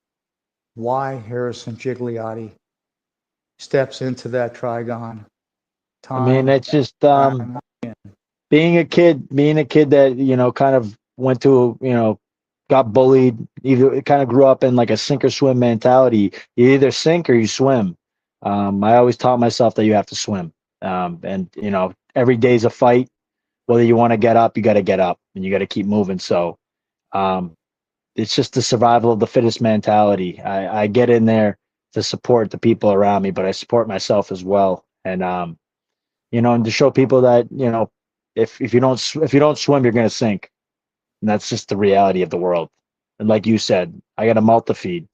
why Harrison Gigliotti steps into that trigon I mean, time it's just and again? being a kid that, kind of went to, got bullied, either kind of grew up in like a sink or swim mentality. You either sink or you swim. I always taught myself that you have to swim. And every day's a fight. Whether you want to get up, you got to get up and you got to keep moving. So, um, it's just the survival of the fittest mentality. I get in there to support the people around me, but I support myself as well. And and to show people that if you don't swim, you're gonna sink, and that's just the reality of the world. And like you said, I got a mouth to feed.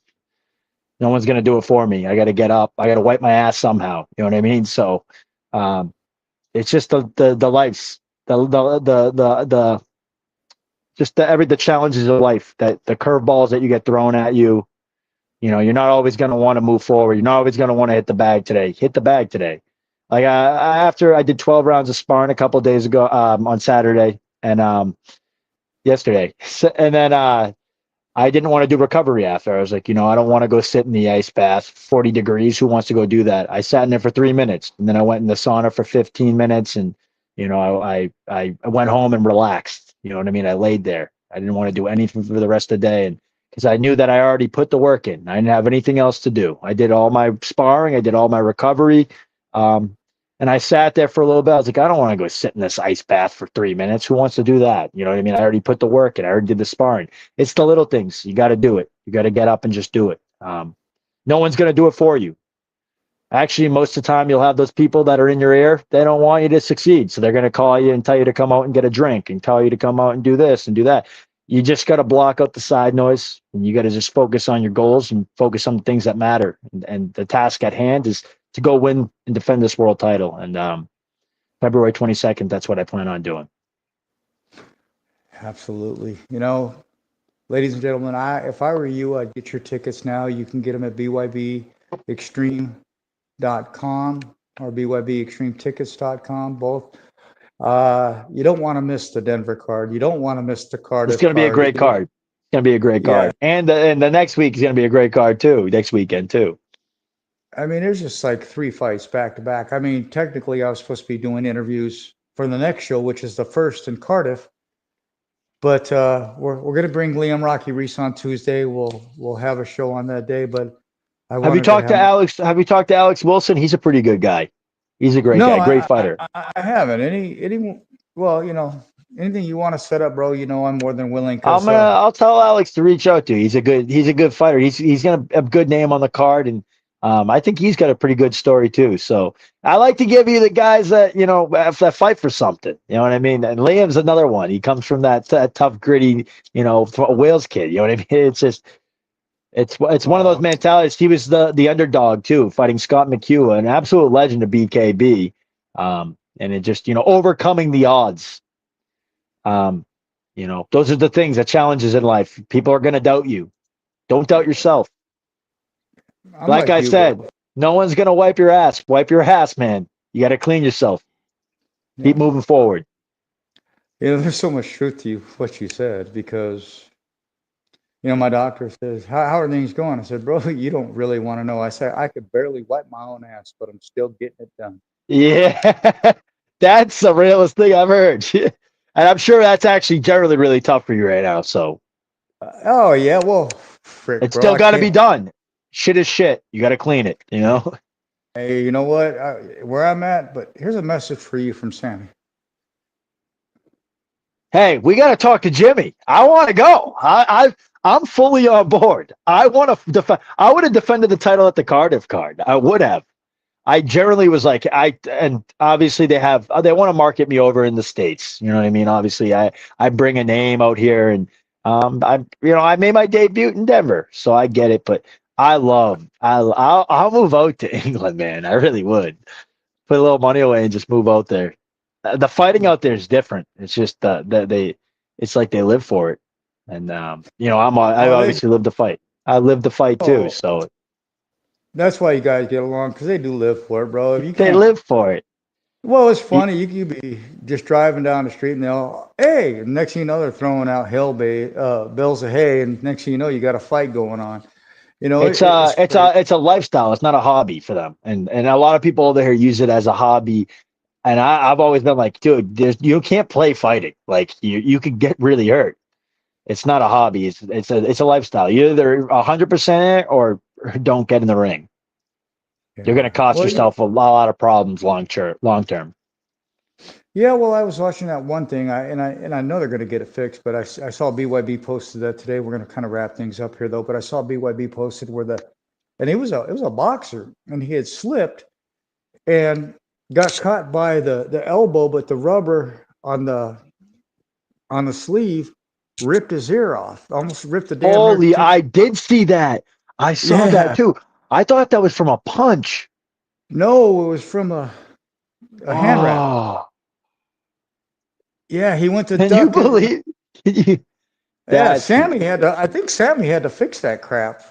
No one's gonna do it for me. I got to get up. I got to wipe my ass somehow. You know what I mean? So, um, it's just the lives, the just the challenges of life, that the curveballs that you get thrown at you. You're not always going to want to move forward. You're not always going to want to hit the bag today. Hit the bag today. Like after I did 12 rounds of sparring a couple of days ago, on Saturday and yesterday, and then I didn't want to do recovery after. I was like, I don't want to go sit in the ice bath, 40 degrees. Who wants to go do that? I sat in there for 3 minutes, and then I went in the sauna for 15 minutes, and I went home and relaxed. You know what I mean? I laid there. I didn't want to do anything for the rest of the day, and because I knew that I already put the work in. I didn't have anything else to do. I did all my sparring. I did all my recovery. And I sat there for a little bit. I was like, I don't want to go sit in this ice bath for 3 minutes. Who wants to do that? You know what I mean? I already put the work in. I already did the sparring. It's the little things. You got to do it. You got to get up and just do it. No one's going to do it for you. Actually, most of the time, you'll have those people that are in your ear. They don't want you to succeed. So they're going to call you and tell you to come out and get a drink and tell you to come out and do this and do that. You just got to block out the side noise, and you got to just focus on your goals and focus on the things that matter. And the task at hand is to go win and defend this world title. And February 22nd, that's what I plan on doing. Absolutely. Ladies and gentlemen, if I were you, I'd get your tickets now. You can get them at BYBExtreme.com or BYBExtremeTickets.com, both. You don't want to miss the Denver card. You don't want to miss the card. It's going to be a great card. It's going to be a great card. And the next week is going to be a great card too. Next weekend too. I mean, there's just like 3 fights back to back. I mean, technically, I was supposed to be doing interviews for the next show, which is the first in Cardiff. But we're going to bring Liam Rocky Reese on Tuesday. We'll have a show on that day. But have you talked to Alex? Have you talked to Alex Wilson? He's a pretty good guy. He's a great guy, great fighter. I haven't. Anything you want to set up, bro? I'm more than willing. I'll tell Alex to reach out to you. He's a good fighter. He's got a good name on the card, and I think he's got a pretty good story too. So I like to give you the guys that that fight for something. You know what I mean? And Liam's another one. He comes from that tough, gritty, Wales kid. You know what I mean? It's just It's one of those mentalities. He was the underdog too, fighting Scott McHugh, an absolute legend of BKB. And it just, overcoming the odds. Those are the things, the challenges in life. People are going to doubt you. Don't doubt yourself. Like I said, bro. No one's going to wipe your ass. Wipe your ass, man. You got to clean yourself. Yeah. Keep moving forward. There's so much truth to what you said, because, my doctor says, how are things going? I said, bro, you don't really want to know. I said, I could barely wipe my own ass, but I'm still getting it done. Yeah, that's the realest thing I've heard. And I'm sure that's actually generally really tough for you right now. So, oh yeah, well, frick, it's still got to be done. Shit is shit. You got to clean it. Hey, you know what? Where I'm at, but here's a message for you from Sammy. Hey, we got to talk to Jimmy. I want to go. I'm fully on board. I want to defend. I would have defended the title at the Cardiff card. I would have. I generally was like, and obviously they want to market me over in the States. You know what I mean? Obviously I bring a name out here, and I made my debut in Denver, so I get it. But I'll move out to England, man. I really would put a little money away and just move out there. The fighting out there is different. It's just it's like they live for it. And I obviously live to fight. I live to fight too. So that's why you guys get along, because they do live for it, bro. They live for it. Well, it's funny. You be just driving down the street and hey, next thing you know, they're throwing out bales of hay, and next thing you know, you got a fight going on. It's a lifestyle. It's not a hobby for them, and a lot of people over here use it as a hobby. And I've always been like, dude, you can't play fighting. Like you could get really hurt. It's not a hobby. It's a lifestyle. You're either 100% or don't get in the ring. Yeah. You're going to cost yourself a lot of problems long term. Yeah, well, I was watching that one thing, and I know they're going to get it fixed, but I saw BYB posted that today. We're going to kind of wrap things up here though. But I saw BYB posted and it was a boxer, and he had slipped and got caught by the elbow, but the rubber on the sleeve ripped his ear off. Almost ripped the damn. Holy! I did see that. I saw that too. I thought that was from a punch. No, it was from a hand wrap. Yeah, he went to. Can you believe? Yeah, Sammy had to. I think Sammy had to fix that crap.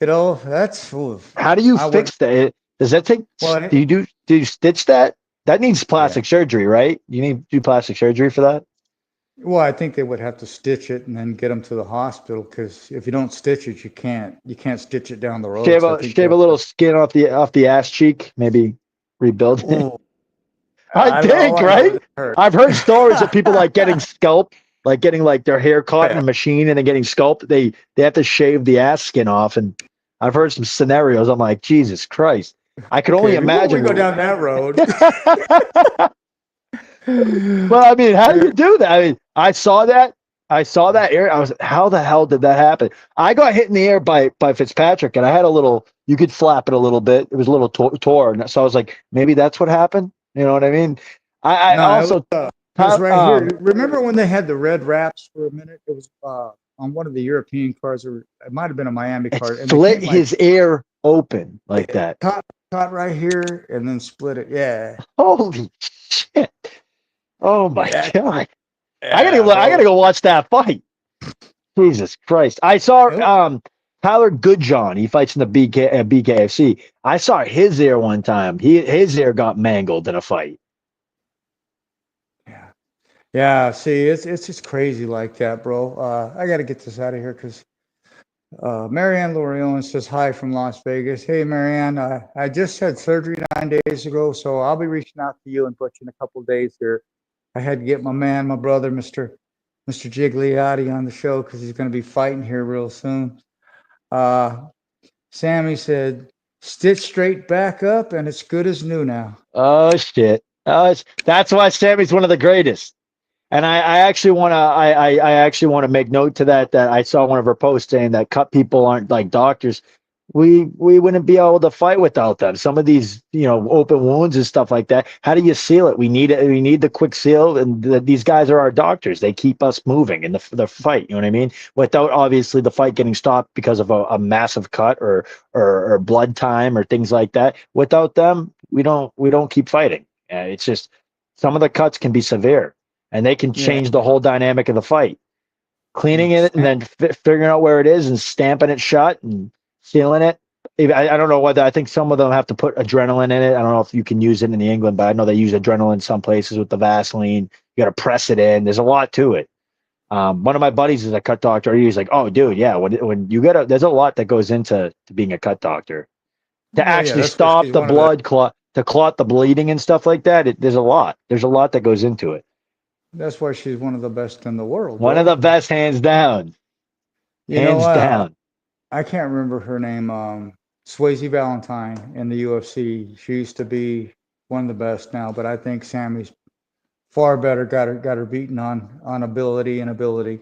That's. How do you fix that? Does that take? Well, do you stitch that? That needs plastic surgery, right? You need to do plastic surgery for that. Well, I think they would have to stitch it and then get them to the hospital, because if you don't stitch it, you can't stitch it down the road. Shave a little skin off the ass cheek, maybe rebuild it. Ooh. I think, right? I've heard stories of people like getting scalped, like getting like their hair caught in a machine and then getting scalped. They have to shave the ass skin off, and I've heard some scenarios. I'm like, Jesus Christ. I could only imagine. We go down that road. Well, I mean, how do you do that? I mean, I saw that air. I was, how the hell did that happen? I got hit in the air by Fitzpatrick, and I had you could flap it a little bit. It was a little torn. So I was like, maybe that's what happened. You know what I mean? I also. It was right here. Remember when they had the red wraps for a minute? It was on one of the European cars, or it might have been a Miami car. And split his ear open like that. Caught right here and then split it. Yeah. Holy shit! Oh my god! I gotta go watch that fight. Jesus Christ! I saw Tyler Goodjohn. He fights in the BKFC. I saw his ear one time. His ear got mangled in a fight. Yeah. See, it's just crazy like that, bro. I got to get this out of here because Marianne Lorion says hi from Las Vegas. Hey, Marianne, I just had surgery 9 days ago, so I'll be reaching out to you and put you in a couple of days here. I had to get my brother, Mr. Gigliotti, on the show because he's going to be fighting here real soon. Sammy said, stitch straight back up, and it's good as new now. Oh shit! That's why Sammy's one of the greatest. And I actually want to make note to that I saw one of her posts saying that cut people aren't like doctors. we wouldn't be able to fight without them. Some of these, open wounds and stuff like that. How do you seal it? We need it. We need the quick seal, and these guys are our doctors. They keep us moving in the fight. You know what I mean? Without obviously the fight getting stopped because of a massive cut or blood time or things like that. Without them, we don't keep fighting. It's just some of the cuts can be severe, and they can Yeah. change the whole dynamic of the fight. Cleaning it and then figuring out where it is and stamping it shut and sealing it. I don't know whether I think some of them have to put adrenaline in it. I don't know if you can use it in England, but I know they use adrenaline some places with the Vaseline. You got to press it in. There's a lot to it. One of my buddies is a cut doctor. He's like, "Oh, dude, yeah. When you there's a lot that goes into being a cut doctor to actually stop the blood clot, to clot the bleeding and stuff like that. There's a lot. There's a lot that goes into it. That's why she's one of the best in the world. One of the best, hands down. Hands down. I can't remember her name. Swayze Valentine in the UFC. She used to be one of the best now, but I think Sammy's far better. Got her beaten on ability and ability.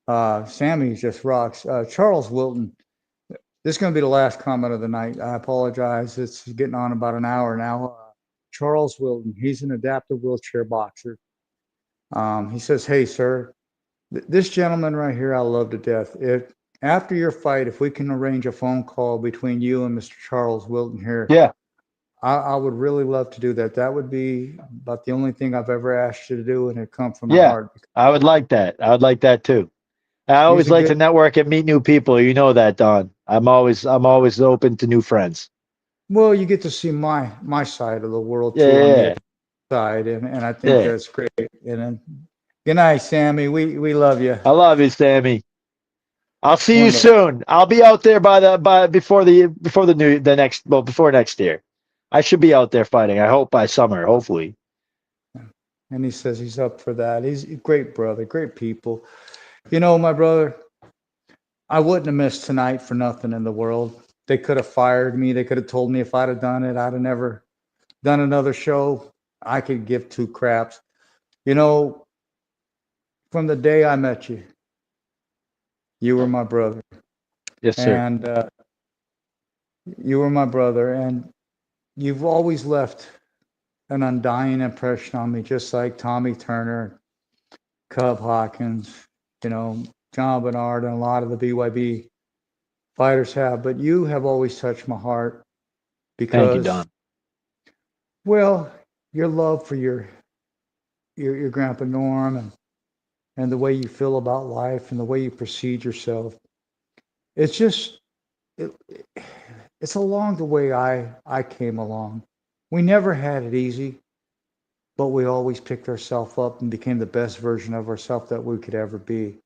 Sammy just rocks. Charles Wilton. This is going to be the last comment of the night. I apologize. It's getting on about an hour now. Charles Wilton. He's an adaptive wheelchair boxer. He says, "Hey, sir, this gentleman right here, I love to death. If after your fight, if we can arrange a phone call between you and Mr. Charles Wilton here, yeah, I would really love to do that. That would be about the only thing I've ever asked you to do, and it come from my heart." I would like that. I would like that too. I always like to network and meet new people. You know that, Don. I'm always open to new friends. Well, you get to see my side of the world too. Yeah. Side, and I think that's great. And then, good night, Sammy. We love you. I love you, Sammy. I'll see you soon. I'll be out there before next year. I should be out there fighting. I hope by summer, hopefully. And he says he's up for that. He's a great brother, great people. My brother, I wouldn't have missed tonight for nothing in the world. They could have fired me. They could have told me if I'd have done it, I'd have never done another show. I could give two craps. From the day I met you, you were my brother. Yes, sir. And you were my brother, and you've always left an undying impression on me, just like Tommy Turner, Cub Hawkins, John Barnard, and a lot of the BYB fighters have. But you have always touched my heart because, thank you, Don. Well, your love for your grandpa Norm and the way you feel about life and the way you perceive yourself, it's just it's along the way I came along. We never had it easy, but we always picked ourselves up and became the best version of ourselves that we could ever be.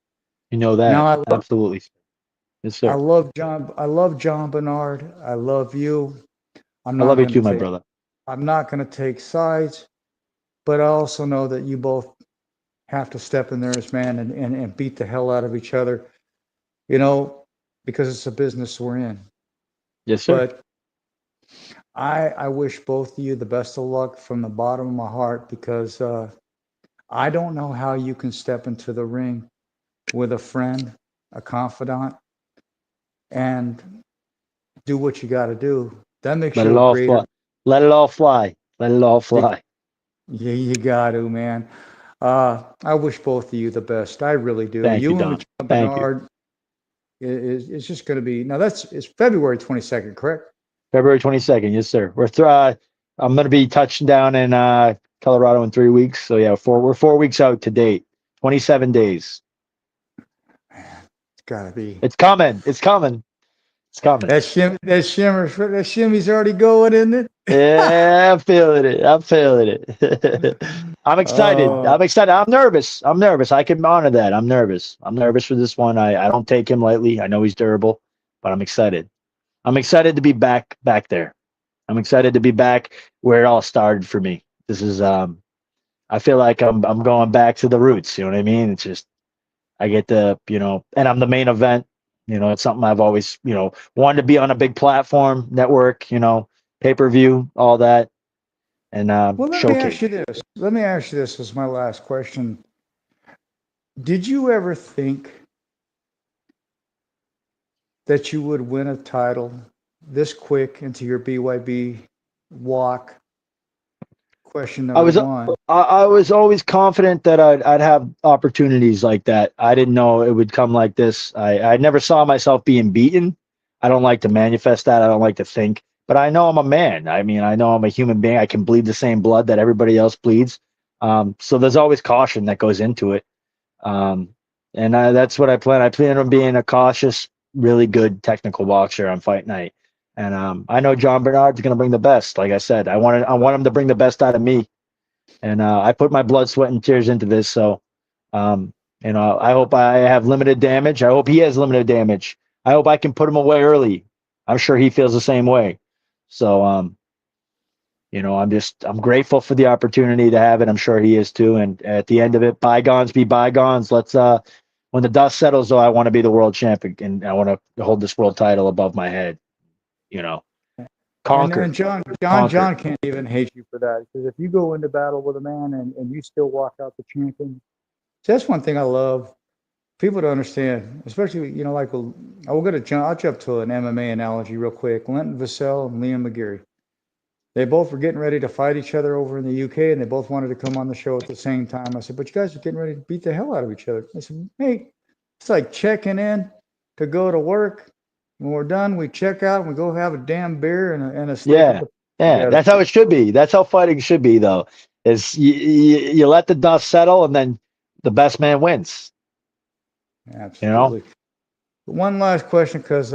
You know that. Absolutely. Yes, sir. I love John Barnard. I love you. I love you too, my brother. I'm not going to take sides, but I also know that you both have to step in there as man and beat the hell out of each other, because it's a business we're in. Yes, sir. But I wish both of you the best of luck from the bottom of my heart, because I don't know how you can step into the ring with a friend, a confidant, and do what you got to do. That makes you a greater. Let it all fly. Let it all fly. Yeah, you got to, man. I wish both of you the best. I really do. Thank you, Don. And Barnard is just going to be. Now it's February 22nd, correct? February 22nd, yes, sir. I'm going to be touching down in Colorado in 3 weeks. So yeah, we're 4 weeks out to date. 27 days. Man, it's gotta be. It's coming. It's coming. It's coming. That shimmy's already going, isn't it? Yeah, I'm feeling it. I'm excited. I'm nervous. I can honor that. I'm nervous for this one. I don't take him lightly. I know he's durable, but I'm excited. I'm excited to be back there. I'm excited to be back where it all started for me. This is I feel like I'm going back to the roots, you know what I mean? It's just I get to, and I'm the main event. It's something I've always, wanted to be on a big platform, network, pay-per-view, all that. And well, let showcase. me ask you this. Let me ask you this as my last question. Did you ever think that you would win a title this quick into your BYB walk. Question I number was one. I was always confident that I'd have opportunities like that. I didn't know it would come like this. I never saw myself being beaten. I don't like to manifest that. I don't like to think, but I know I'm a man. I mean, I know I'm a human being. I can bleed the same blood that everybody else bleeds. So there's always caution that goes into it. Um, and that's what I plan. I plan on being a cautious, really good technical boxer on fight night. And I know John Bernard's going to bring the best. Like I said, I want him to bring the best out of me. And I put my blood, sweat, and tears into this. So, I hope I have limited damage. I hope he has limited damage. I hope I can put him away early. I'm sure he feels the same way. So, I'm grateful for the opportunity to have it. I'm sure he is too. And at the end of it, bygones be bygones. Let's, when the dust settles, though, I want to be the world champion and I want to hold this world title above my head, conquer. And John can't even hate you for that, because if you go into battle with a man and you still walk out the champion, that's one thing I love people to understand, especially, like, I'll jump to an MMA analogy real quick. Linton Vassell and Liam McGuire. They both were getting ready to fight each other over in the UK, and they both wanted to come on the show at the same time. I said, but you guys are getting ready to beat the hell out of each other. I said, hey, it's like checking in to go to work. When we're done, we check out and we go have a damn beer and a steak. Yeah. That's how it should be. That's how fighting should be, though. Is you let the dust settle, and then the best man wins. Absolutely. One last question, because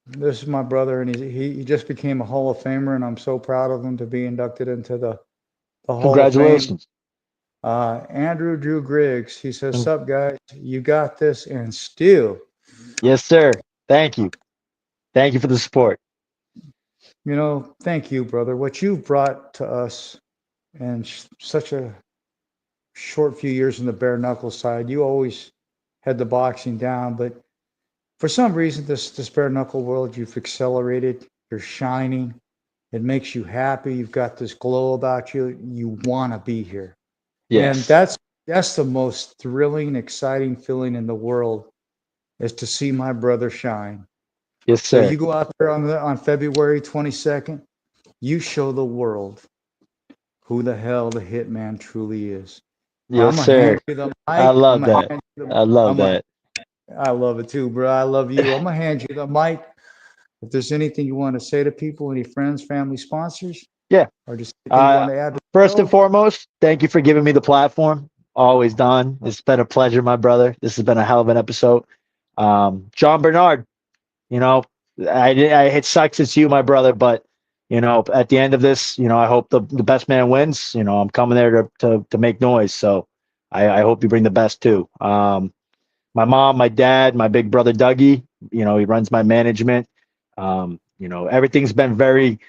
this is my brother, and he just became a Hall of Famer, and I'm so proud of him to be inducted into the Hall of Fame. Congratulations. Andrew Drew Griggs, he says, sup, guys, you got this, and still. Yes, sir. Thank you. Thank you for the support. Thank you, brother. What you've brought to us in such a short few years in the bare knuckle side, you always had the boxing down, but for some reason, this bare knuckle world, you've accelerated. You're shining. It makes you happy. You've got this glow about you. You want to be here. Yes. And that's the most thrilling, exciting feeling in the world, is to see my brother shine. Yes, sir. So you go out there on February 22nd, you show the world who the hell the Hitman truly is. Yes, sir. I love that. I love that. I love it too, bro. I love you. I'm going to hand you the mic. If there's anything you want to say to people, any friends, family, sponsors? Yeah. Or just anything you want to add? First and foremost, thank you for giving me the platform. Always, Don. It's been a pleasure, my brother. This has been a hell of an episode. John Bernard, it sucks it's you, my brother, but, at the end of this, I hope the best man wins. I'm coming there to make noise. So I hope you bring the best too. My mom, my dad, my big brother, Dougie, he runs my management. Everything's been very,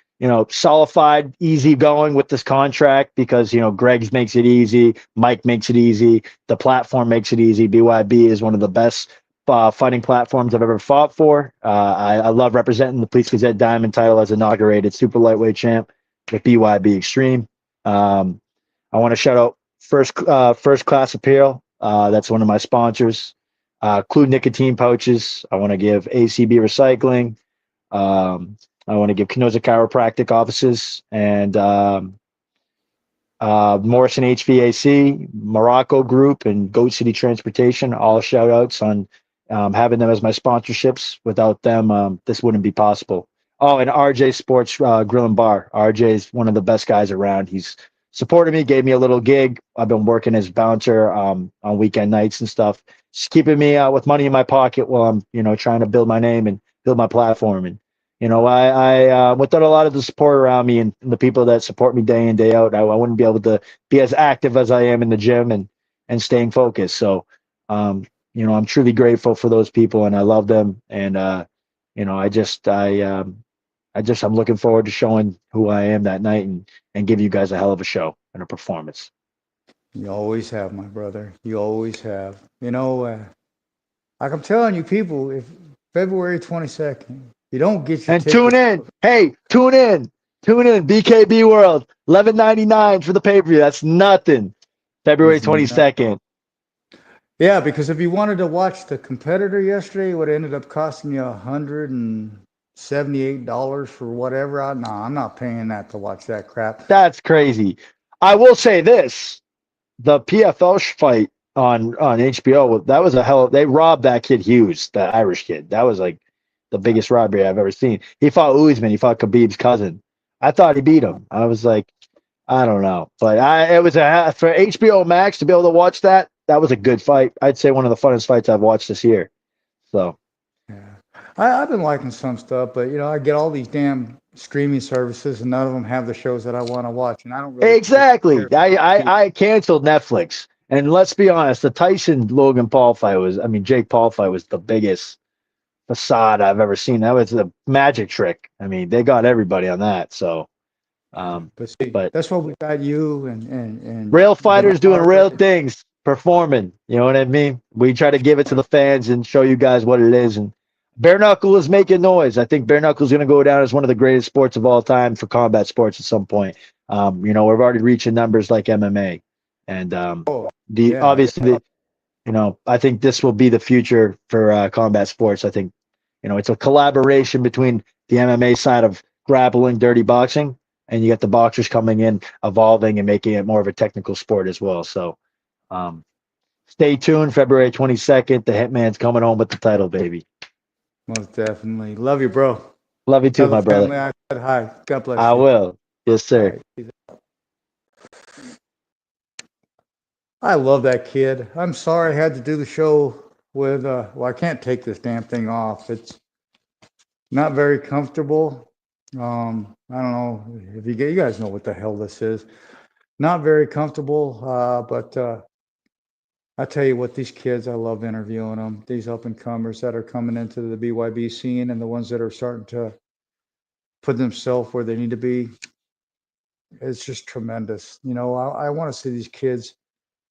solidified, easy going with this contract because, Greg's makes it easy. Mike makes it easy. The platform makes it easy. BYB is one of the best fighting platforms I've ever fought for. I love representing the Police Gazette Diamond title as inaugurated super lightweight champ with BYB Extreme. I want to shout out First Class Apparel. That's one of my sponsors. Clue nicotine pouches. I want to give ACB Recycling. I want to give Canosa Chiropractic offices and Morrison HVAC, Morocco Group, and Goat City Transportation. All shout outs on having them as my sponsorships. Without them, this wouldn't be possible. Oh, and RJ Sports Grill and Bar. RJ is one of the best guys around. He's supported me, gave me a little gig. I've been working as bouncer on weekend nights and stuff. Just keeping me with money in my pocket while I'm, trying to build my name and build my platform. And, I without a lot of the support around me and the people that support me day in, day out, I wouldn't be able to be as active as I am in the gym and staying focused. So, I'm truly grateful for those people and I love them. And, I'm looking forward to showing who I am that night and give you guys a hell of a show and a performance. You always have, my brother. You always have. Like I'm telling you, people, if February 22nd, you don't get your tickets. Tune in. Hey, tune in. BKB World, $11.99 for the pay-per-view. That's nothing. February 22nd. Yeah, because if you wanted to watch the competitor yesterday, it would have ended up costing you $160 $78 for whatever. Nah, I'm not paying that to watch that crap. That's crazy. I will say this: the PFL fight on HBO, that was a hell. They robbed that kid Hughes, the Irish kid. That was like the biggest robbery I've ever seen. He fought Usman. He fought Khabib's cousin. I thought he beat him. I was like, I don't know, but it was for HBO Max to be able to watch that. That was a good fight. I'd say one of the funnest fights I've watched this year. So. Yeah. I've been liking some stuff, but I get all these damn streaming services, and none of them have the shows that I want to watch, and I don't really Exactly. I canceled Netflix, and let's be honest, the Tyson Logan Paul fight Jake Paul fight was the biggest facade I've ever seen. That was a magic trick. I mean, they got everybody on that. So, but that's what we got you and real fighters doing real things, performing. You know what I mean? We try to give it to the fans and show you guys what it is. And bare knuckle is making noise. I think bare knuckle is going to go down as one of the greatest sports of all time for combat sports at some point. We're already reaching numbers like MMA, and obviously, I think this will be the future for combat sports. I think, it's a collaboration between the MMA side of grappling, dirty boxing, and you get the boxers coming in, evolving and making it more of a technical sport as well. So, stay tuned. February 22nd, the Hitman's coming home with the title, baby. Most definitely. Love you, bro. Love you too, my brother. I said hi. God bless you. I will. Yes, sir. I love that kid. I'm sorry I had to do the show with, I can't take this damn thing off. It's not very comfortable. I don't know if you guys know what the hell this is. Not very comfortable, but I tell you what, these kids, I love interviewing them. These up and comers that are coming into the BYB scene, and the ones that are starting to put themselves where they need to be. It's just tremendous. I want to see these kids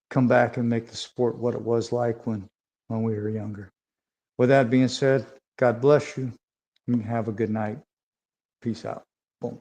come back and make the sport what it was like when we were younger. With that being said, God bless you and have a good night. Peace out. Boom.